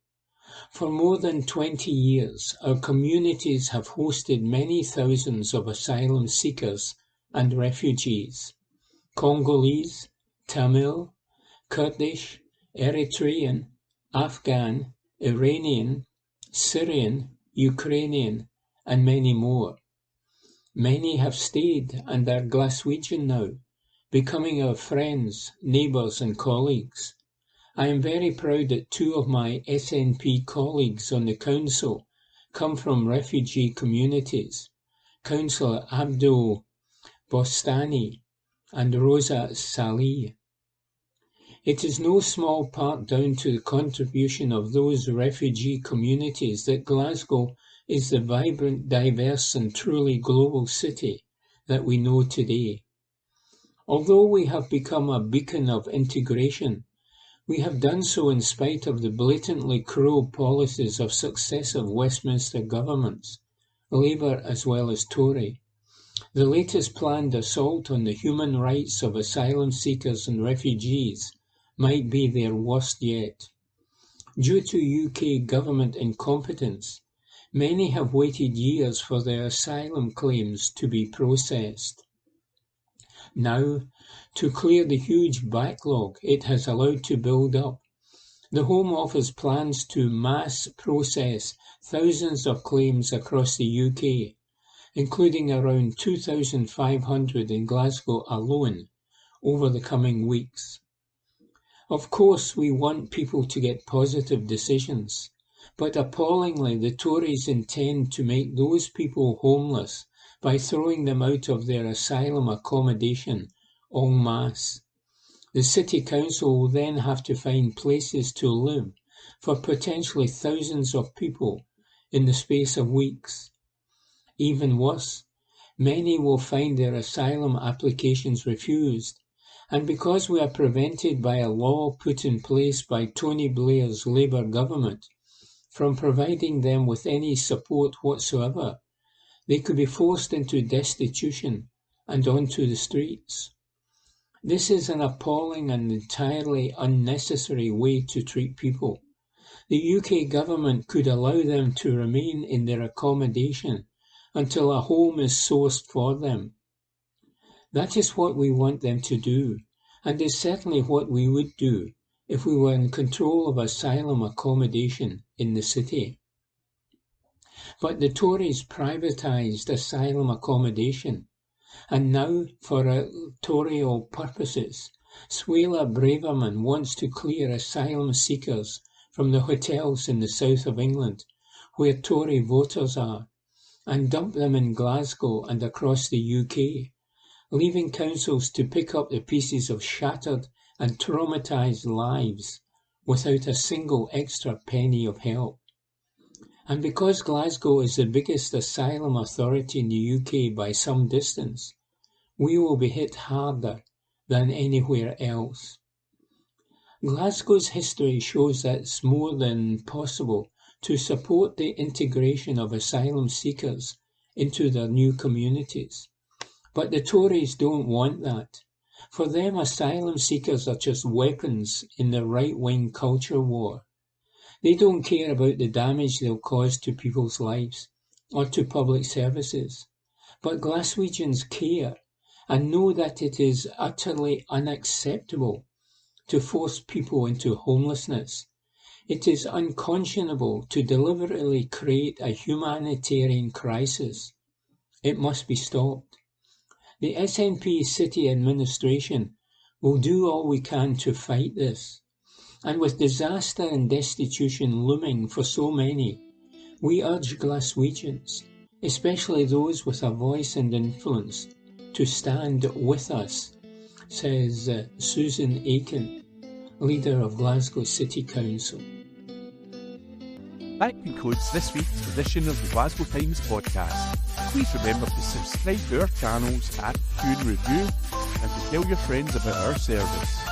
For more than 20 years, our communities have hosted many thousands of asylum seekers and refugees. Congolese, Tamil, Kurdish, Eritrean, Afghan, Iranian, Syrian, Ukrainian, and many more. Many have stayed and are Glaswegian now, becoming our friends, neighbours and colleagues. I am very proud that 2 of my SNP colleagues on the council come from refugee communities, Councillor Abdul Bostani and Rosa Salih. It is no small part down to the contribution of those refugee communities that Glasgow is the vibrant, diverse and truly global city that we know today. Although we have become a beacon of integration, we have done so in spite of the blatantly cruel policies of successive Westminster governments, Labour as well as Tory. The latest planned assault on the human rights of asylum seekers and refugees might be their worst yet. Due to UK government incompetence, many have waited years for their asylum claims to be processed. Now, to clear the huge backlog it has allowed to build up, the Home Office plans to mass process thousands of claims across the UK, including around 2,500 in Glasgow alone, over the coming weeks. Of course, we want people to get positive decisions, but appallingly the Tories intend to make those people homeless by throwing them out of their asylum accommodation en masse. The City Council will then have to find places to live for potentially thousands of people in the space of weeks. Even worse, many will find their asylum applications refused, and because we are prevented by a law put in place by Tony Blair's Labour government from providing them with any support whatsoever, they could be forced into destitution and onto the streets. This is an appalling and entirely unnecessary way to treat people. The UK government could allow them to remain in their accommodation until a home is sourced for them. That is what we want them to do, and is certainly what we would do if we were in control of asylum accommodation in the city. But the Tories privatised asylum accommodation, and now, for electoral purposes, Suella Braverman wants to clear asylum seekers from the hotels in the south of England, where Tory voters are, and dump them in Glasgow and across the UK, leaving councils to pick up the pieces of shattered and traumatised lives without a single extra penny of help. And because Glasgow is the biggest asylum authority in the UK by some distance, we will be hit harder than anywhere else. Glasgow's history shows that it's more than possible to support the integration of asylum seekers into their new communities. But the Tories don't want that. For them, asylum seekers are just weapons in the right-wing culture war. They don't care about the damage they'll cause to people's lives or to public services. But Glaswegians care and know that it is utterly unacceptable to force people into homelessness. It is unconscionable to deliberately create a humanitarian crisis. It must be stopped. The SNP city administration will do all we can to fight this. And with disaster and destitution looming for so many, we urge Glaswegians, especially those with a voice and influence, to stand with us, says Susan Aiken, leader of Glasgow City Council. That concludes this week's edition of the Glasgow Times Podcast. Please remember to subscribe to our channels at Q and Review and to tell your friends about our service.